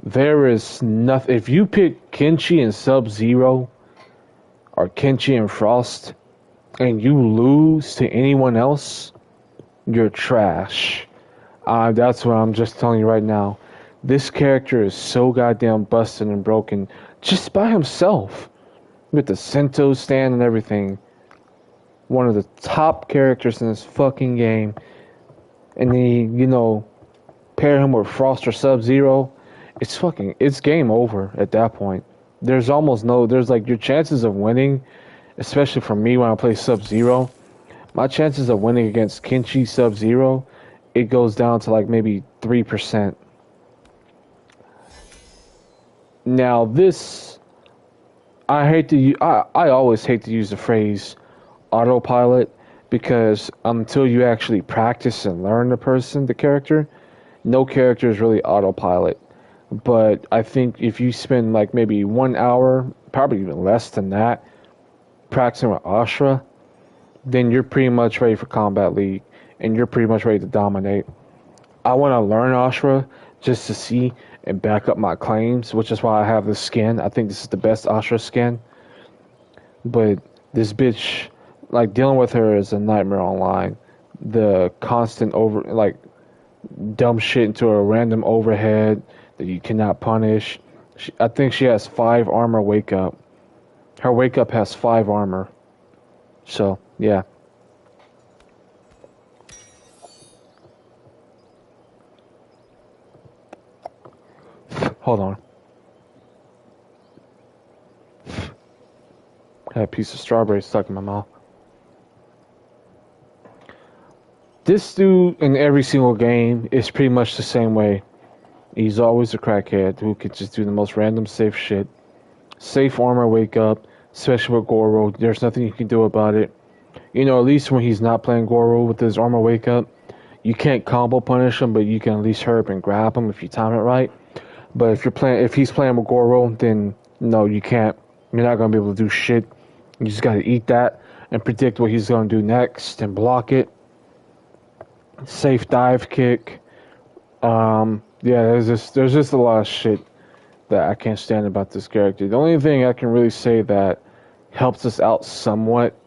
There is nothing. If you pick Kenshi and Sub-Zero or Kenshi and Frost and you lose to anyone else, you're trash. That's what I'm just telling you right now. This character is so goddamn busted and broken just by himself. With the Sento stand and everything. One of the top characters in this fucking game. And then, you know, pair him with Frost or Sub-Zero. It's game over at that point. There's like your chances of winning, especially for me when I play Sub-Zero. My chances of winning against Kenshi Sub-Zero, it goes down to like maybe 3%. Now this, I always hate to use the phrase autopilot, because until you actually practice and learn the character, no character is really autopilot. But I think if you spend like maybe 1 hour, probably even less than that, practicing with Ashra, then you're pretty much ready for Combat League, and you're pretty much ready to dominate. I want to learn Ashra just to see and back up my claims, which is why I have this skin. I think this is the best Ashra skin. But this bitch, like, dealing with her is a nightmare online. The constant dumb shit into a random overhead that you cannot punish. I think she has 5 armor wake up. Her wake up has 5 armor. So, yeah. Hold on. Had a piece of strawberry stuck in my mouth. This dude in every single game is pretty much the same way. He's always a crackhead who could just do the most random safe shit. Safe armor wake up, especially with Goro. There's nothing you can do about it. You know, at least when he's not playing Goro with his armor wake up, you can't combo punish him, but you can at least hurry up and grab him if you time it right. But if he's playing with Goro, then no, you can't. You're not gonna be able to do shit. You just gotta eat that and predict what he's gonna do next and block it. Safe dive kick. Yeah, there's just a lot of shit that I can't stand about this character. The only thing I can really say that helps us out somewhat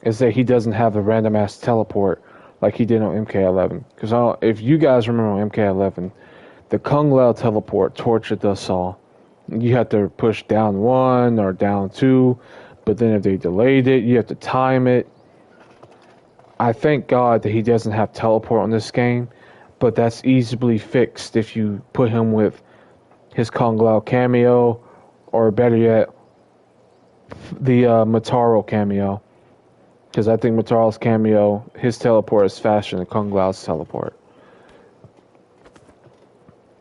is that he doesn't have the random ass teleport like he did on MK11. Because if you guys remember on MK11, the Kung Lao teleport tortured us all. You had to push down 1 or down 2, But then if they delayed it, you have to time it. I thank God that he doesn't have teleport on this game, but that's easily fixed if you put him with his Kung Lao cameo, or better yet, the Mataro cameo. Because I think Mataro's cameo, his teleport is faster than Kung Lao's teleport.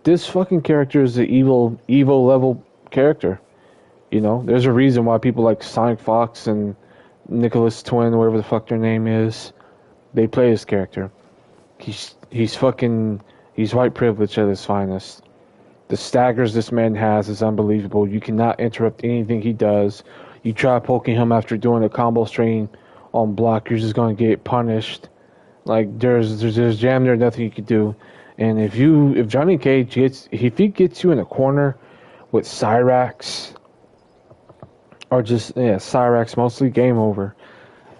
This fucking character is an evil level character. You know, there's a reason why people like Sonic Fox and Nicholas Twin, whatever the fuck their name is, they play this character. He's white privilege at his finest. The staggers this man has is unbelievable. You cannot interrupt anything he does. You try poking him after doing a combo string on block, you're just gonna get punished. Like there's damn near nothing you can do. And if Johnny Cage gets you in a corner with Cyrax, or just Cyrax mostly, game over.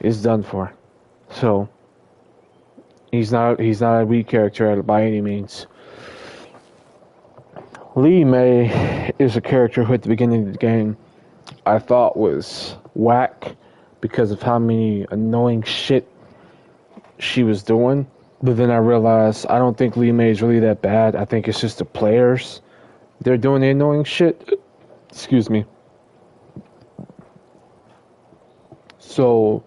It's done for. So he's not a weak character by any means. Li Mei is a character who at the beginning of the game I thought was whack because of how many annoying shit she was doing. But then I realized I don't think Li Mei is really that bad. I think it's just the players. They're doing the annoying shit. Excuse me. So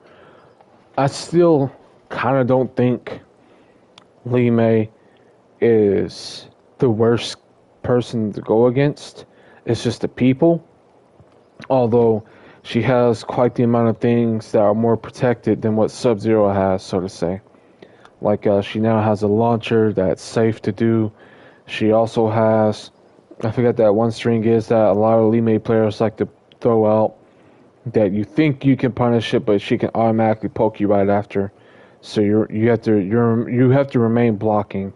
I still kind of don't think Li Mei is the worst person to go against. It's just the people. Although she has quite the amount of things that are more protected than what Sub-Zero has, so to say. Like she now has a launcher that's safe to do. She also has, I forget that one string is that a lot of Li Mei players like to throw out, that you think you can punish it, but she can automatically poke you right after. So you have to remain blocking,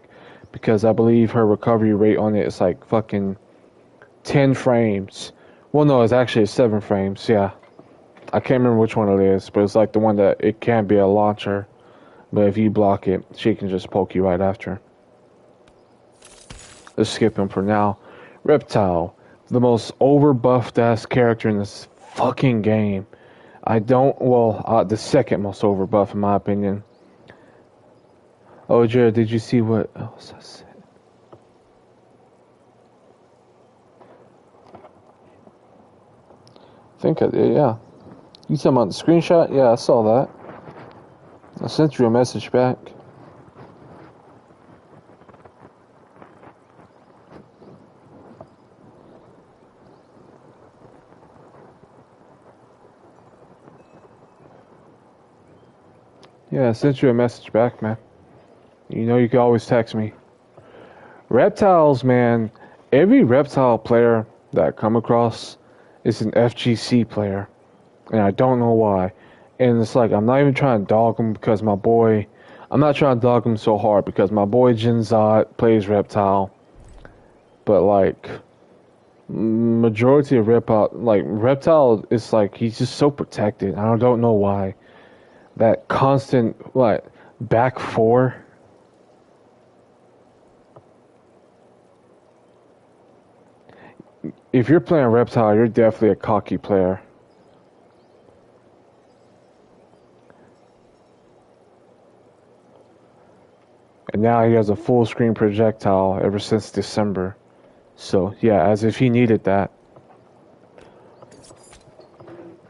because I believe her recovery rate on it is like fucking 10 frames. Well, no, it's actually 7 frames. Yeah, I can't remember which one it is, but it's like the one that it can't be a launcher, but if you block it, she can just poke you right after. Let's skip him for now. Reptile, the most overbuffed ass character in this fucking game. The second most overbuff in my opinion. Oh, Jared, did you see what else I said? I think I did, yeah. You talking about the screenshot? Yeah, I saw that. I sent you a message back. Yeah, I sent you a message back, man. You know you can always text me. Reptiles, man. Every reptile player that I come across is an FGC player. And I don't know why. And it's like, I'm not even trying to dog him because I'm not trying to dog him so hard because my boy Jinzot plays Reptile. But like, majority of Reptile is like, he's just so protected. I don't know why. That constant, back 4. If you're playing Reptile, you're definitely a cocky player. And now he has a full screen projectile ever since December. So, yeah, as if he needed that.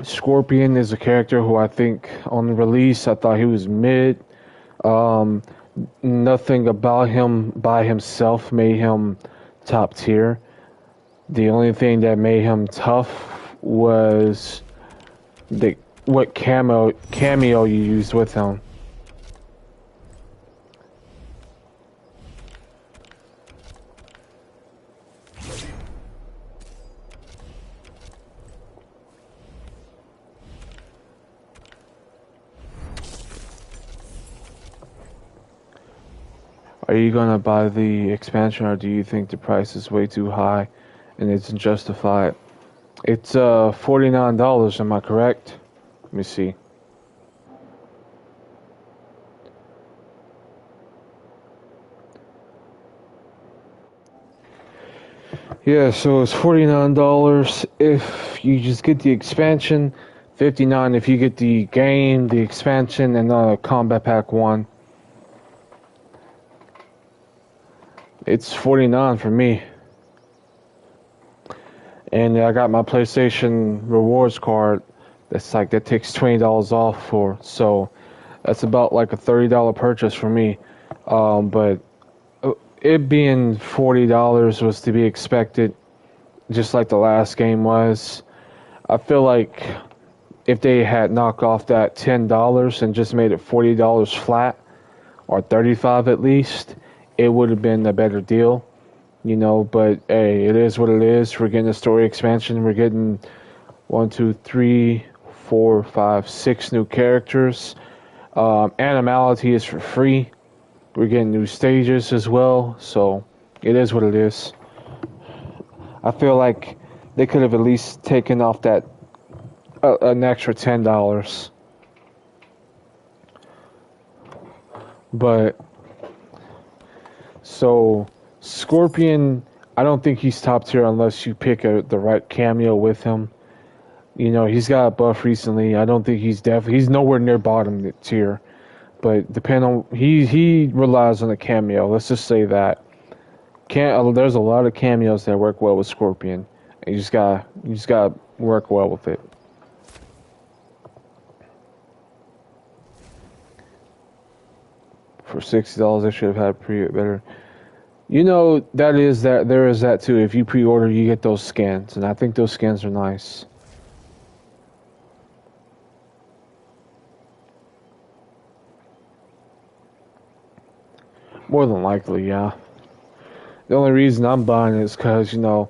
Scorpion is a character who I think on the release I thought he was mid. Nothing about him by himself made him top tier. The only thing that made him tough was what cameo you used with him. Are you gonna buy the expansion, or do you think the price is way too high and it's unjustified? It's $49, am I correct? Let me see. Yeah, so it's $49 if you just get the expansion. $59 if you get the game, the expansion, and Combat Pack 1. It's $49 for me. And I got my PlayStation rewards card. That takes $20 off for. So that's about like a $30 purchase for me. But it being $40 was to be expected, just like the last game was. I feel like if they had knocked off that $10 and just made it $40 flat, or $35 at least, it would have been a better deal. You know, but hey, it is what it is. We're getting a story expansion. We're getting 1, 2, 3, 4, 5, 6 new characters. Animality is for free. We're getting new stages as well. So it is what it is. I feel like they could have at least taken off that an extra $10. But so Scorpion, I don't think he's top tier unless you pick the right cameo with him. You know, he's got a buff recently. I don't think he's nowhere near bottom tier. But depending on he relies on a cameo. Let's just say that. There's a lot of cameos that work well with Scorpion. And you just gotta work well with it. For $60, I should have had better. You know, there is that too. If you pre-order, you get those skins, and I think those skins are nice. More than likely, yeah. The only reason I'm buying it is because, you know,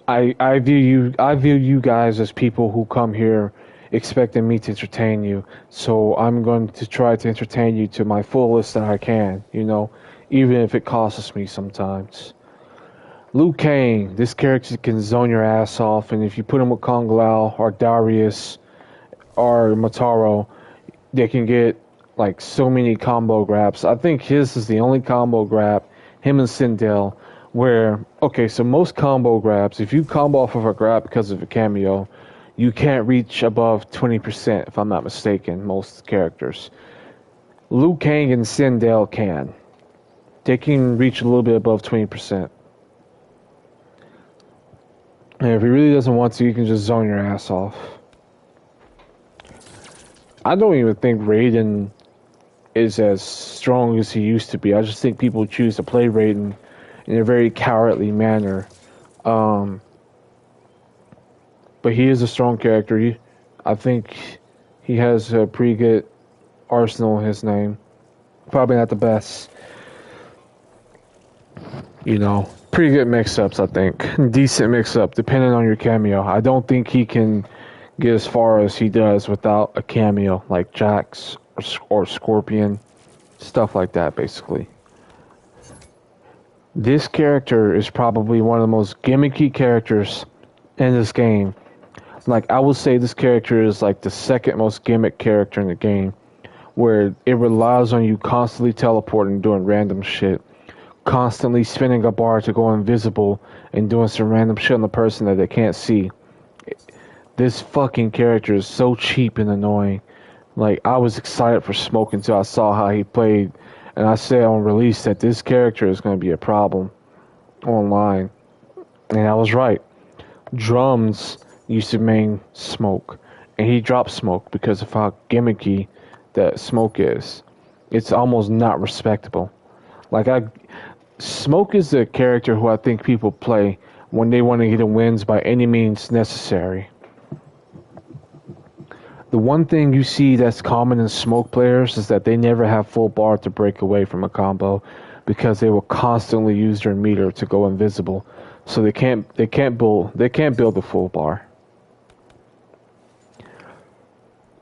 I view you guys as people who come here expecting me to entertain you. So I'm going to try to entertain you to my fullest that I can, you know, even if it costs me sometimes. Liu Kang, this character can zone your ass off, and if you put him with Kung Lao or Darius or Motaro, they can get like so many combo grabs. I think his is the only combo grab, him and Sindel, where, okay, so most combo grabs, if you combo off of a grab because of a cameo, you can't reach above 20%, if I'm not mistaken, most characters. Liu Kang and Sindel can. They can reach a little bit above 20%. And if he really doesn't want to, you can just zone your ass off. I don't even think Raiden is as strong as he used to be. I just think people choose to play Raiden in a very cowardly manner. But he is a strong character. I think he has a pretty good arsenal in his name. Probably not the best. You know, pretty good mix-ups, I think. Decent mix-up, depending on your cameo. I don't think he can get as far as he does without a cameo, like Jax or Scorpion. Stuff like that, basically. This character is probably one of the most gimmicky characters in this game. Like, I would say this character is like the second most gimmick character in the game, where it relies on you constantly teleporting, doing random shit, constantly spinning a bar to go invisible, and doing some random shit on the person that they can't see. This fucking character is so cheap and annoying. Like, I was excited for Smoke until I saw how he played, and I said on release that this character is going to be a problem online. And I was right. Drums used to main Smoke, and he dropped Smoke because of how gimmicky that Smoke is. It's almost not respectable. Like, Smoke is a character who I think people play when they want to get wins by any means necessary. The one thing you see that's common in Smoke players is that they never have full bar to break away from a combo, because they will constantly use their meter to go invisible. So they can't build the full bar.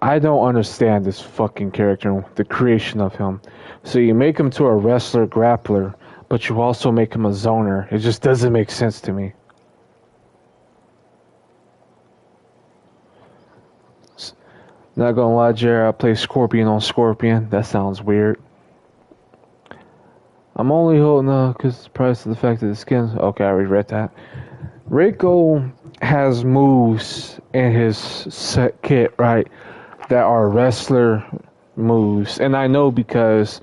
I don't understand this fucking character, the creation of him. So you make him to a wrestler grappler, but you also make him a zoner. It just doesn't make sense to me. Not gonna lie, Jared, I play Scorpion on Scorpion. That sounds weird. I'm only holding because the price of the fact that the skins. Okay, I already read that. Reiko has moves in his set kit, right, that are wrestler moves. And I know because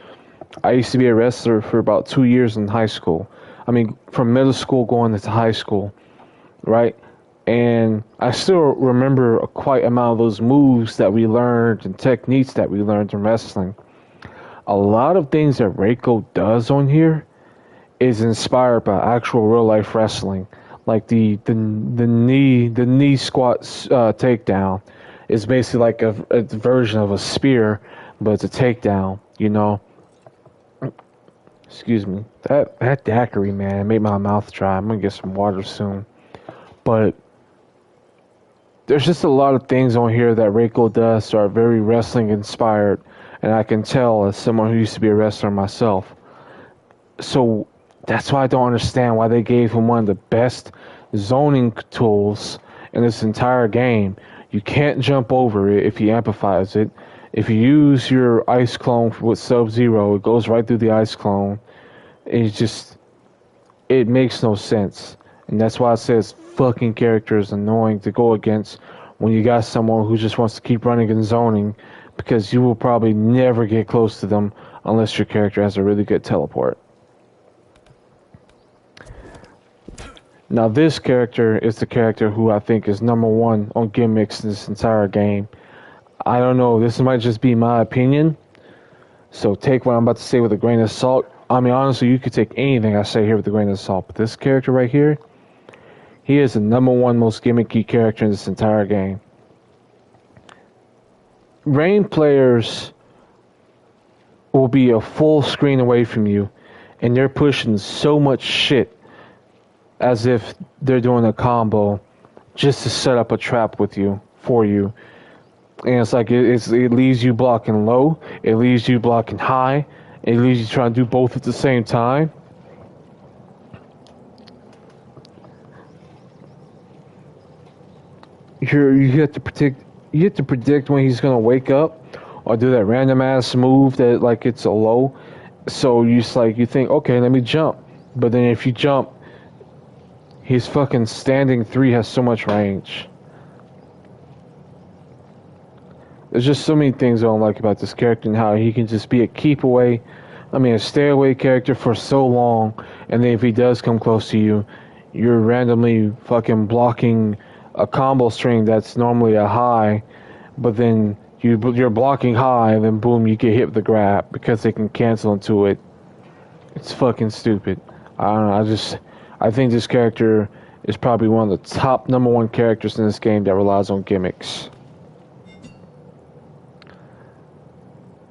I used to be a wrestler for about 2 years in high school. I mean, from middle school going into high school, right? And I still remember a quite amount of those moves that we learned and techniques that we learned in wrestling. A lot of things that Reiko does on here is inspired by actual real life wrestling, like the knee squat takedown is basically like a version of a spear, but it's a takedown. You know, excuse me. That daiquiri, man, made my mouth dry. I'm gonna get some water soon. But there's just a lot of things on here that Reiko does that are very wrestling inspired, and I can tell as someone who used to be a wrestler myself. So that's why I don't understand why they gave him one of the best zoning tools in this entire game. You can't jump over it if he amplifies it. If you use your ice clone with Sub-Zero, it goes right through the ice clone. It makes no sense. And that's why I say this fucking character is annoying to go against when you got someone who just wants to keep running and zoning, because you will probably never get close to them unless your character has a really good teleport. Now this character is the character who I think is number one on gimmicks in this entire game. I don't know, this might just be my opinion, so take what I'm about to say with a grain of salt. I mean, honestly, you could take anything I say here with a grain of salt, but this character right here, he is the number one most gimmicky character in this entire game. Rain players will be a full screen away from you, and they're pushing so much shit as if they're doing a combo just to set up a trap with you, for you. And it's like it leaves you blocking low, it leaves you blocking high, it leaves you trying to do both at the same time. You have to predict when he's gonna wake up or do that random ass move that like it's a low. So you think, okay, let me jump. But then if you jump, his fucking standing 3 has so much range. There's just so many things I don't like about this character and how he can just be a a stay away character for so long, and then if he does come close to you, you're randomly fucking blocking a combo string that's normally a high, but then you're blocking high, and then boom, you get hit with the grab because they can cancel into it. It's fucking stupid. I don't know, I think this character is probably one of the top number one characters in this game that relies on gimmicks.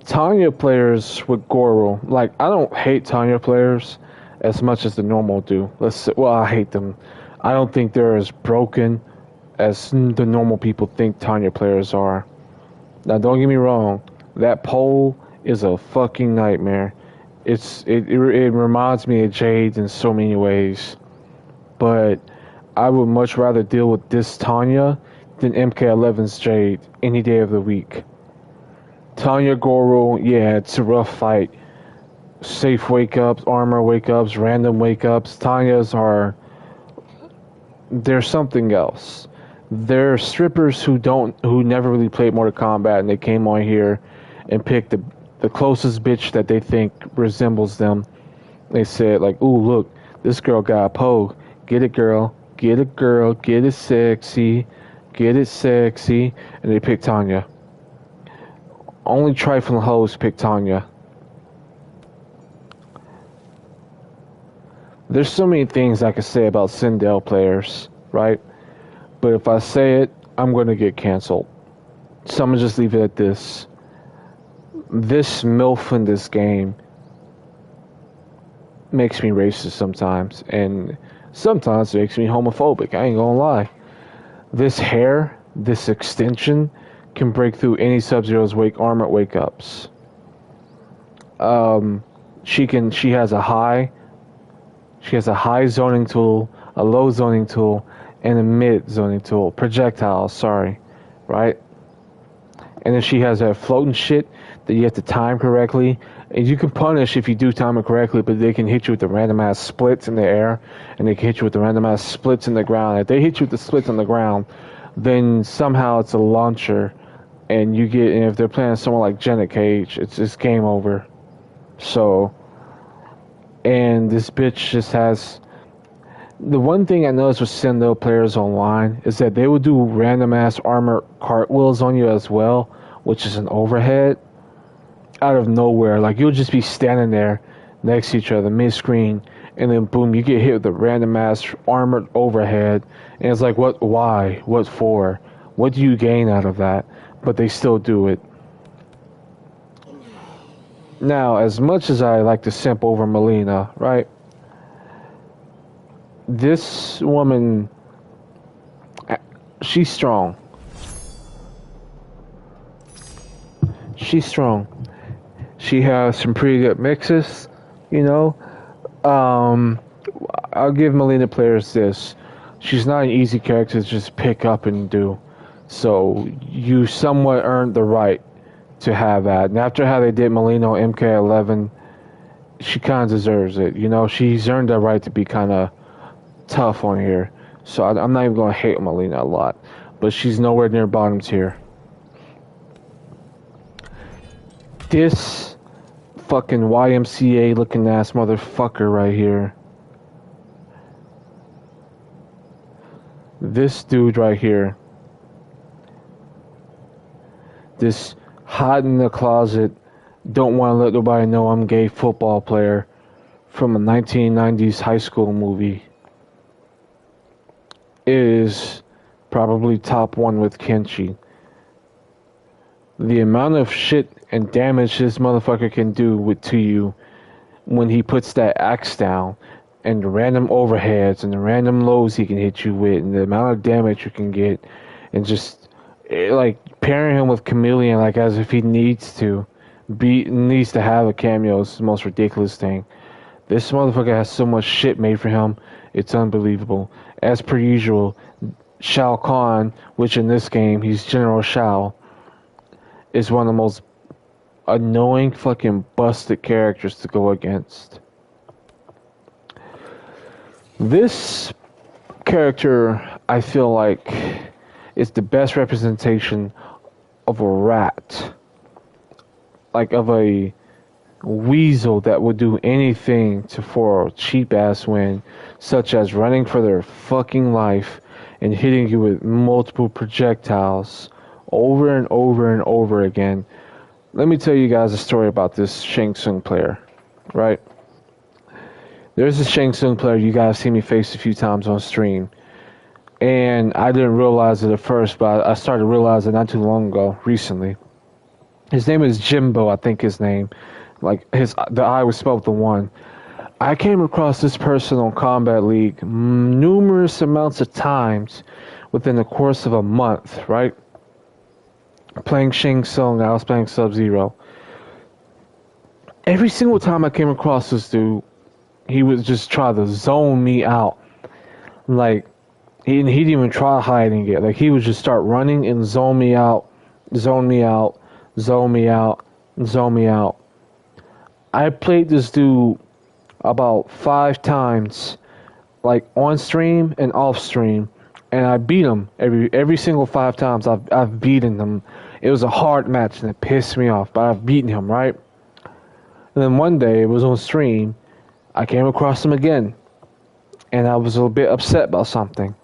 Tanya players with Goro, like, I don't hate Tanya players as much as the normal do. I hate them. I don't think they're as broken as the normal people think Tanya players are. Now, don't get me wrong, that pole is a fucking nightmare. It reminds me of Jade in so many ways, but I would much rather deal with this Tanya than MK11's Jade any day of the week. Tanya Goro, yeah, it's a rough fight. Safe wake-ups, armor wake-ups, random wake-ups. They're something else. They're strippers who never really played Mortal Kombat, and they came on here and picked the closest bitch that they think resembles them. They said, like, ooh, look, this girl got a poke. Get it, girl. Get it, girl. Get it sexy. Get it sexy. And they picked Tanya. Only trifling hoes picked Tanya. There's so many things I could say about Sindel players, right? But if I say it, I'm going to get canceled. So I'm going to just leave it at this. This MILF in this game makes me racist sometimes, and sometimes it makes me homophobic. I ain't gonna lie. This hair, this extension, can break through any Sub-Zero's armor wake-ups. She has a high zoning tool, a low zoning tool, and a mid zoning tool. Projectiles, sorry, right? And then she has that floating shit that you have to time correctly. And you can punish if you do time it correctly, but they can hit you with the random ass splits in the air, and they can hit you with the random ass splits in the ground. If they hit you with the splits on the ground, then somehow it's a launcher, and you get. And if they're playing someone like Janet Cage, it's game over. So, and this bitch just has. The one thing I noticed with Sendo players online is that they will do random ass armor cartwheels on you as well, which is an overhead out of nowhere. Like, you'll just be standing there next to each other mid-screen, and then boom, you get hit with a random ass armored overhead, and it's like, what? Why? What for? What do you gain out of that? But they still do it. Now, as much as I like to simp over Melina, right? This woman, she's strong. She's strong. She has some pretty good mixes, you know. I'll give Melina players this. She's not an easy character to just pick up and do. So you somewhat earned the right to have that. And after how they did Melina on MK11, she kind of deserves it. You know, she's earned the right to be kind of tough on here. So I'm not even going to hate Melina a lot. But she's nowhere near bottom tier. This fucking YMCA looking ass motherfucker right here. This dude right here. This hot in the closet, don't want to let nobody know I'm gay football player from a 1990s high school movie is probably top one with Kenshi. The amount of shit and damage this motherfucker can do to you when he puts that axe down, and the random overheads and the random lows he can hit you with, and the amount of damage you can get, and just like pairing him with Chameleon, like as if he needs to have a cameo is the most ridiculous thing. This motherfucker has so much shit made for him, it's unbelievable. As per usual, Shao Kahn, which in this game he's General Shao, is one of the most annoying fucking busted characters to go against. This character, I feel like, is the best representation of a rat. Like, of a weasel that would do anything for a cheap ass win, such as running for their fucking life and hitting you with multiple projectiles over and over and over again. Let me tell you guys a story about this Shang Tsung player, right? There's a Shang Tsung player you guys see me face a few times on stream, and I didn't realize it at first, but I started realizing not too long ago, recently. His name is Jimbo, I think his name. Like, the I was spelled the one. I came across this person on Kombat League numerous amounts of times within the course of a month, right? Playing Shang Tsung, I was playing Sub-Zero. Every single time I came across this dude, he would just try to zone me out. Like, he didn't even try hiding it. Like, he would just start running and zone me out, zone me out, zone me out, zone me out. I played this dude about 5 times, like on stream and off stream, and I beat him every single 5 times. I've beaten him. It was a hard match and it pissed me off, but I've beaten him, right? And then one day, it was on stream, I came across him again, and I was a little bit upset about something,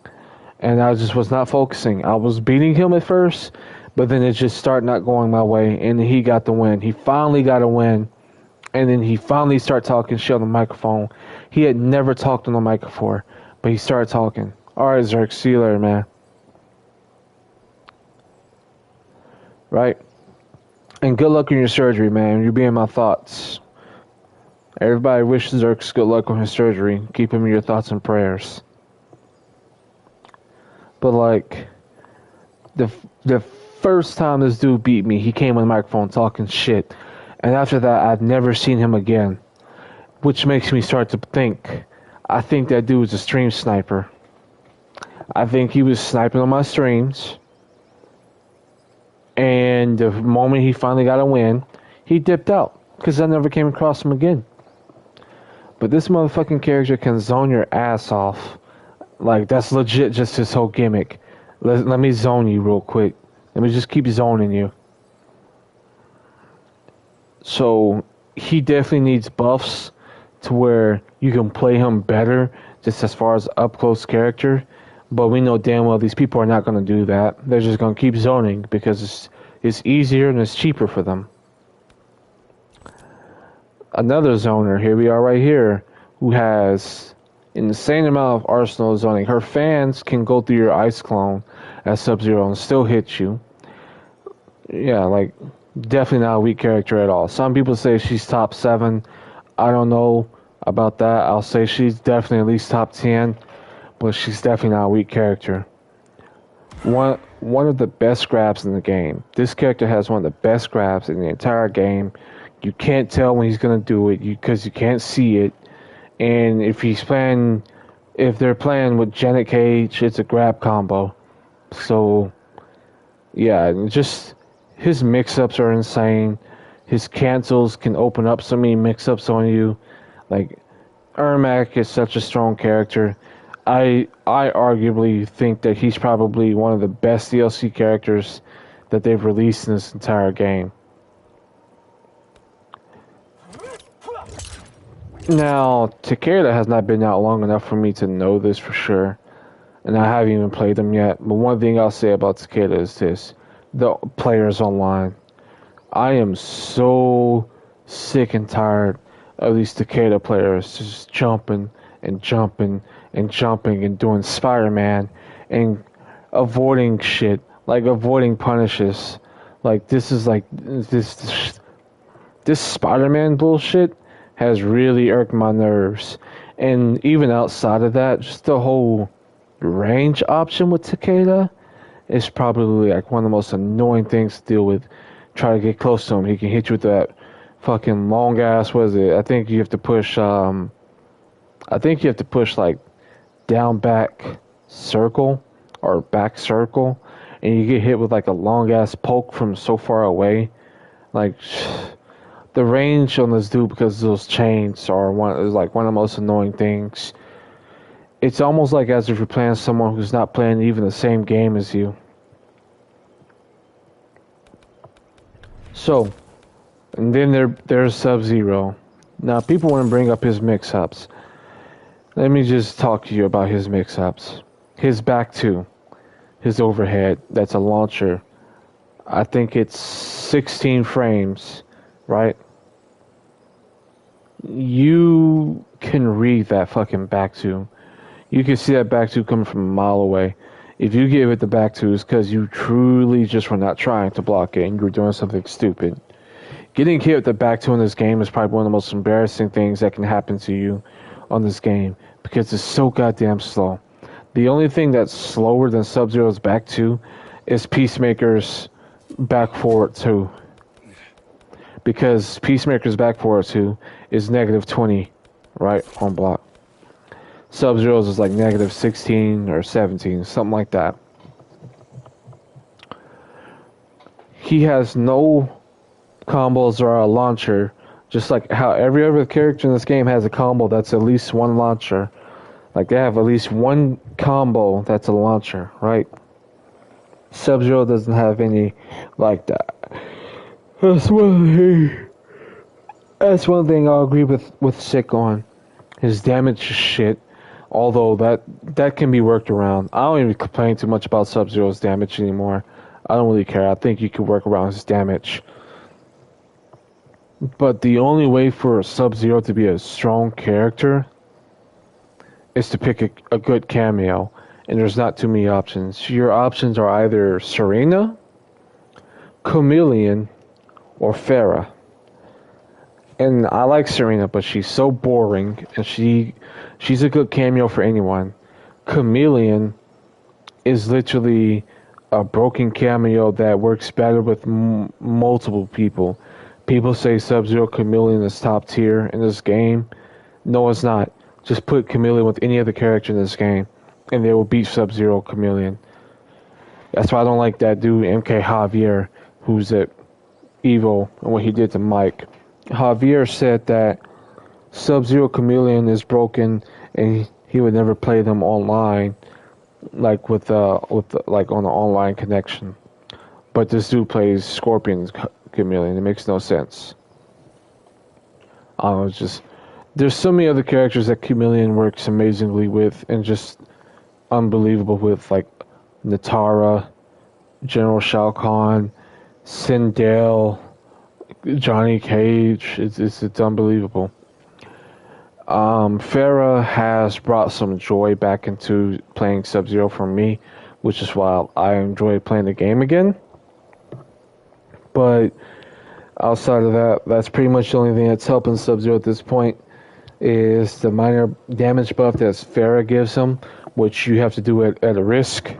and I just was not focusing. I was beating him at first, but then it just started not going my way, and he got the win. He finally got a win. And then he finally started talking shit on the microphone. He had never talked on the mic before, but he started talking. Alright, Zerk, see you later, man. Right? And good luck on your surgery, man. You'll be in my thoughts. Everybody wishes Zerk good luck on his surgery. Keep him in your thoughts and prayers. But, like, the first time this dude beat me, he came on the microphone talking shit. And after that, I've never seen him again. Which makes me start to think, I think that dude was a stream sniper. I think he was sniping on my streams. And the moment he finally got a win, he dipped out because I never came across him again. But this motherfucking character can zone your ass off. Like, that's legit just his whole gimmick. Let me zone you real quick. Let me just keep zoning you. So, he definitely needs buffs to where you can play him better just as far as up-close character. But we know damn well these people are not going to do that. They're just going to keep zoning because it's easier and it's cheaper for them. Another zoner, here we are right here, who has an insane amount of arsenal zoning. Her fans can go through your ice clone as Sub-Zero and still hit you. Yeah, like, definitely not a weak character at all. Some people say she's top 7. I don't know about that. I'll say she's definitely at least top 10, but she's definitely not a weak character. One of the best grabs in the game. This character has one of the best grabs in the entire game. You can't tell when he's gonna do it because you can't see it. And if they're playing with Janet Cage, it's a grab combo. So, yeah, just his mix-ups are insane. His cancels can open up so many mix-ups on you. Like, Ermac is such a strong character. I arguably think that he's probably one of the best DLC characters that they've released in this entire game. Now, Takeda has not been out long enough for me to know this for sure, and I haven't even played them yet. But one thing I'll say about Takeda is this: the players online. I am so sick and tired of these Takeda players just jumping and jumping and jumping and doing Spider-Man and avoiding shit, like avoiding punishes. Like this is like this Spider-Man bullshit has really irked my nerves. And even outside of that, just the whole range option with Takeda is probably like one of the most annoying things to deal with. Try to get close to him. He can hit you with that fucking long ass, what is it? I think you have to push like down back circle or back circle, and you get hit with like a long ass poke from so far away. Like the range on this dude, because those chains are one of the most annoying things. It's almost like as if you're playing someone who's not playing even the same game as you. So, and then there's Sub-Zero. Now, people want to bring up his mix-ups. Let me just talk to you about his mix-ups. His back two, his overhead, that's a launcher. I think it's 16 frames, right? You can read that fucking back two. You can see that back two coming from a mile away. If you give it the back two, it's because you truly just were not trying to block it and you were doing something stupid. Getting hit with the back two in this game is probably one of the most embarrassing things that can happen to you on this game because it's so goddamn slow. The only thing that's slower than Sub-Zero's back two is Peacemaker's back forward two. Because Peacemaker's back forward two is -20, right, on block. Sub-Zero's is like -16 or 17, something like that. He has no combos or a launcher, just like how every other character in this game has a combo that's at least one launcher. Like they have at least one combo that's a launcher, right? Sub-Zero doesn't have any like that. That's one thing I'll agree with Sick on. His damage is shit. Although that can be worked around. I don't even complain too much about Sub-Zero's damage anymore. I don't really care. I think you can work around his damage. But the only way for Sub-Zero to be a strong character is to pick a good cameo. And there's not too many options. Your options are either Serena, Chameleon, or Farah. And I like Serena, but she's so boring, and she's a good cameo for anyone. Chameleon is literally a broken cameo that works better with multiple people. People say Sub-Zero Chameleon is top tier in this game. No, it's not. Just put Chameleon with any other character in this game, and they will beat Sub-Zero Chameleon. That's why I don't like that dude, MK Javier. who's at evil, and what he did to Mike. Javier said that Sub-Zero Chameleon is broken, and he would never play them online, like with like on an online connection. But this dude plays Scorpion's Chameleon. It makes no sense. It's just there's so many other characters that Chameleon works amazingly with, and just unbelievable with, like Natara, General Shao Kahn, Sindel, Johnny Cage. It's unbelievable. Farah has brought some joy back into playing Sub-Zero for me, which is why I enjoy playing the game again. But outside of that, that's pretty much the only thing that's helping Sub-Zero at this point is the minor damage buff that Farah gives him, which you have to do it at a risk.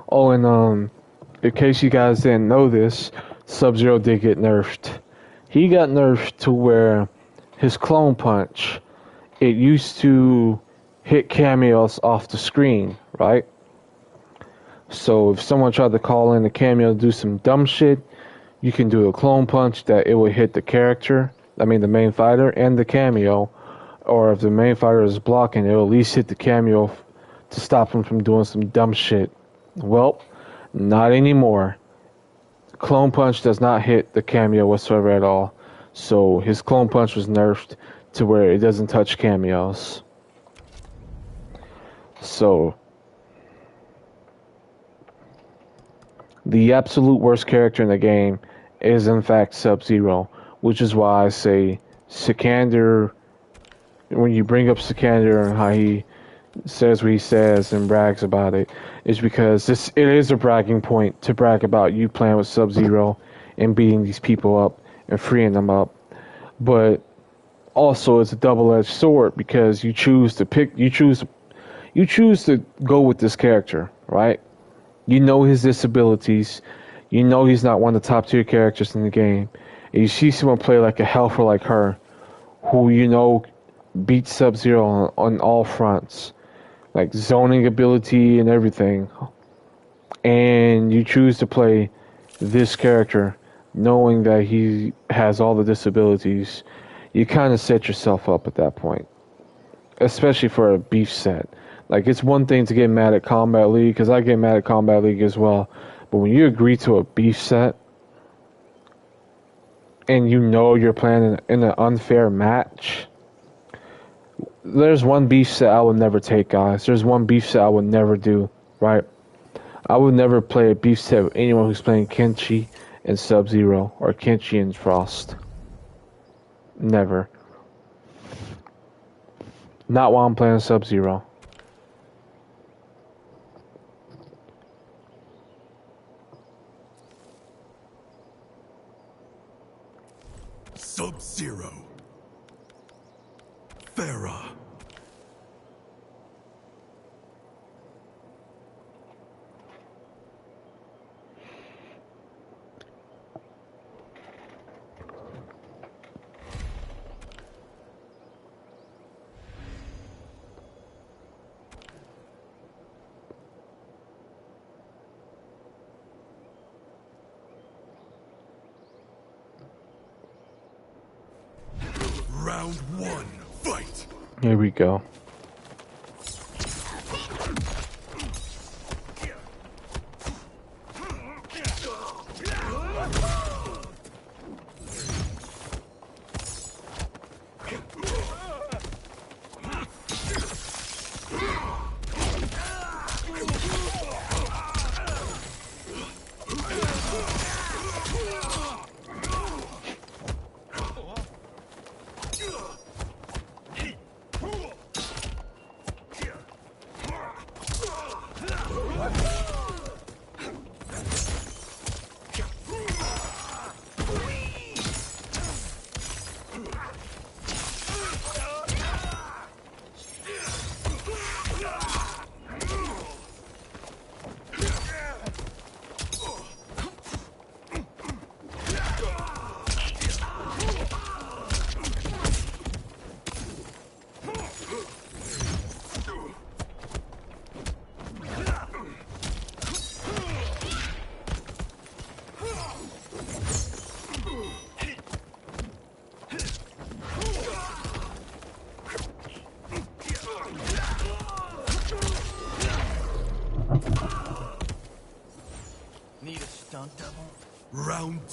Oh, and in case you guys didn't know this, Sub-Zero did get nerfed. He got nerfed to where his clone punch, it used to hit cameos off the screen, right? So if someone tried to call in a cameo to do some dumb shit, you can do a clone punch that it would hit the character, the main fighter, and the cameo. Or if the main fighter is blocking, it will at least hit the cameo to stop him from doing some dumb shit. Well, not anymore. Clone punch does not hit the cameo whatsoever at all. So his clone punch was nerfed to where it doesn't touch cameos. So the absolute worst character in the game is in fact Sub-Zero, which is why I say Sikander, when you bring up Sikander and how he says what he says and brags about it, is because it is a bragging point to brag about you playing with Sub-Zero and beating these people up and freeing them up. But also it's a double-edged sword because you choose to go with this character, right? You know his disabilities. You know he's not one of the top tier characters in the game. And you see someone play like a helper like her, who you know beats Sub-Zero on all fronts, like zoning ability and everything. And you choose to play this character knowing that he has all the disabilities. You kind of set yourself up at that point, especially for a beef set. Like, it's one thing to get mad at Kombat League, because I get mad at Kombat League as well. But when you agree to a beef set, and you know you're playing in an unfair match, there's one beef set I would never take, guys. There's one beef set I would never do, right? I would never play a beef set with anyone who's playing Kenshi and Sub-Zero, or Kenshi and Frost. Never. Not while I'm playing Sub-Zero. Sub-Zero. Farah. Round one, fight! Here we go.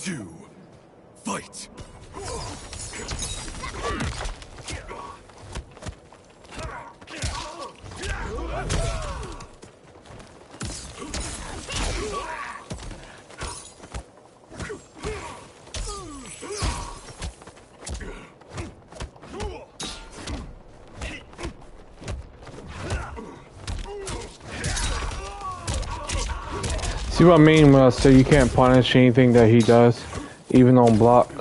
2, fight! See what I mean when I say you can't punish anything that he does, even on block.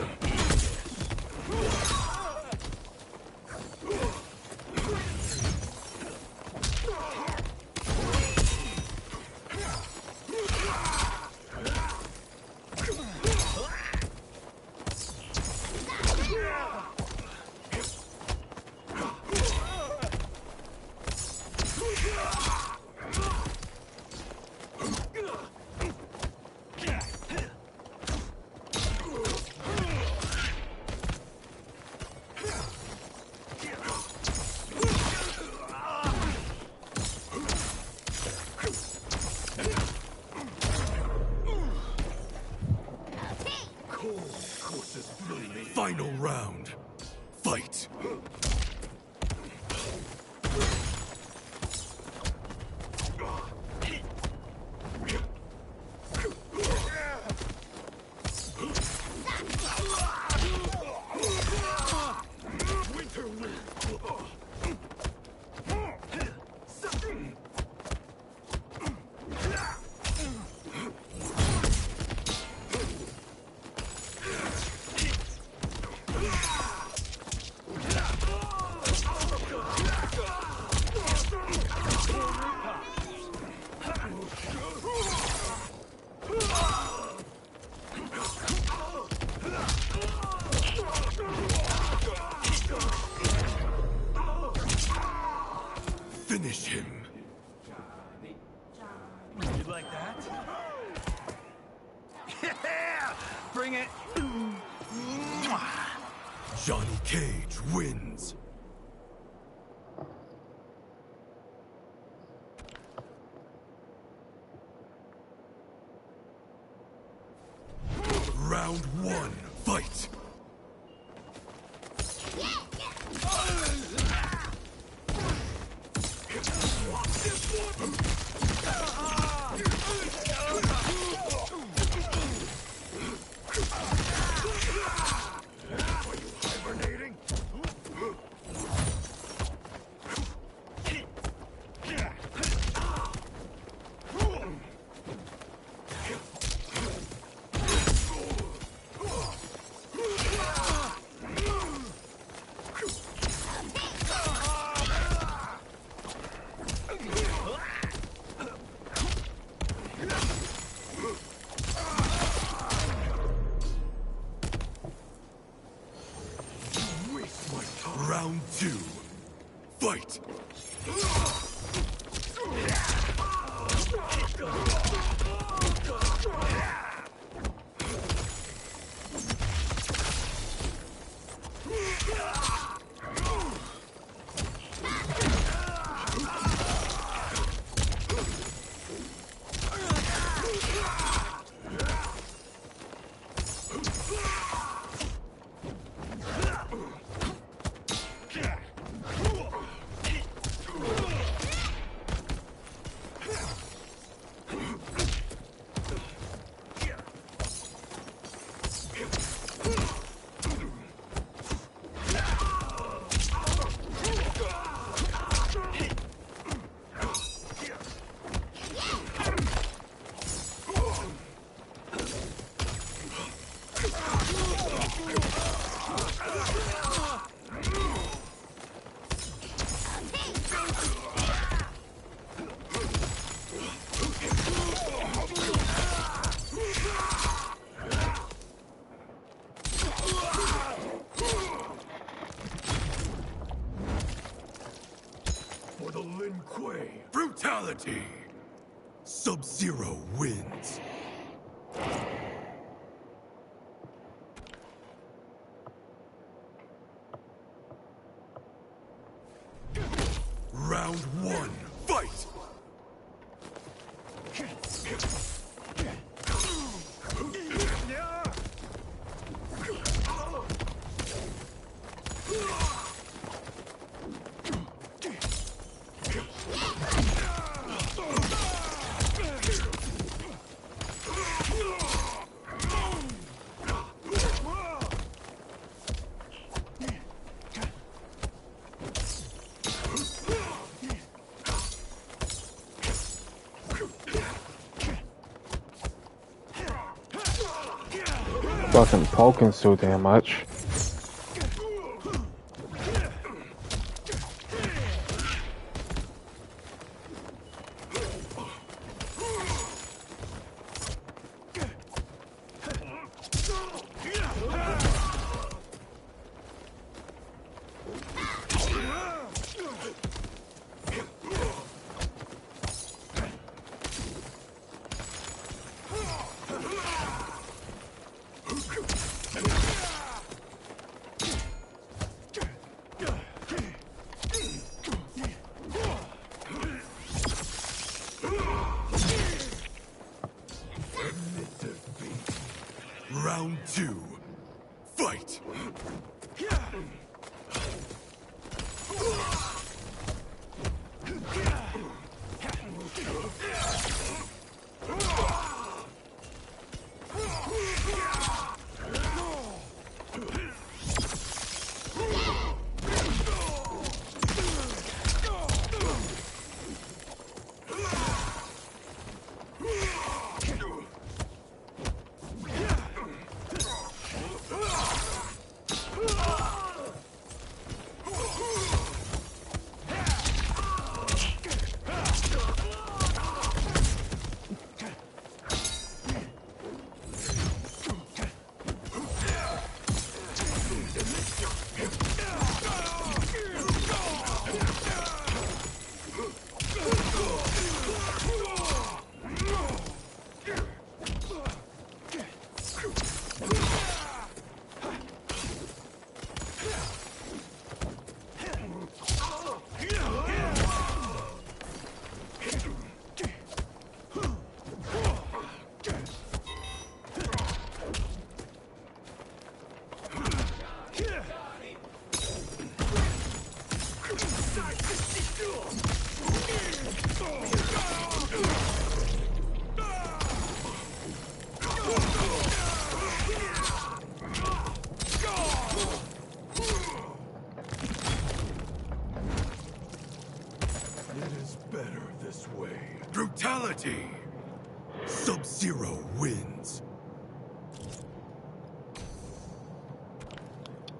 Final round. Fight. Finish him. You like that? Yeah! Bring it! Johnny Cage wins. Round 1, fight. Round 2, fight! Brutality! Sub-Zero wins. Round 1, fight! Fucking poking so damn much. Round 2. Fight! It is better this way. Brutality! Sub-Zero wins.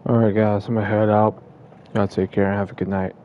Alright guys, I'm gonna head out. Y'all take care and have a good night.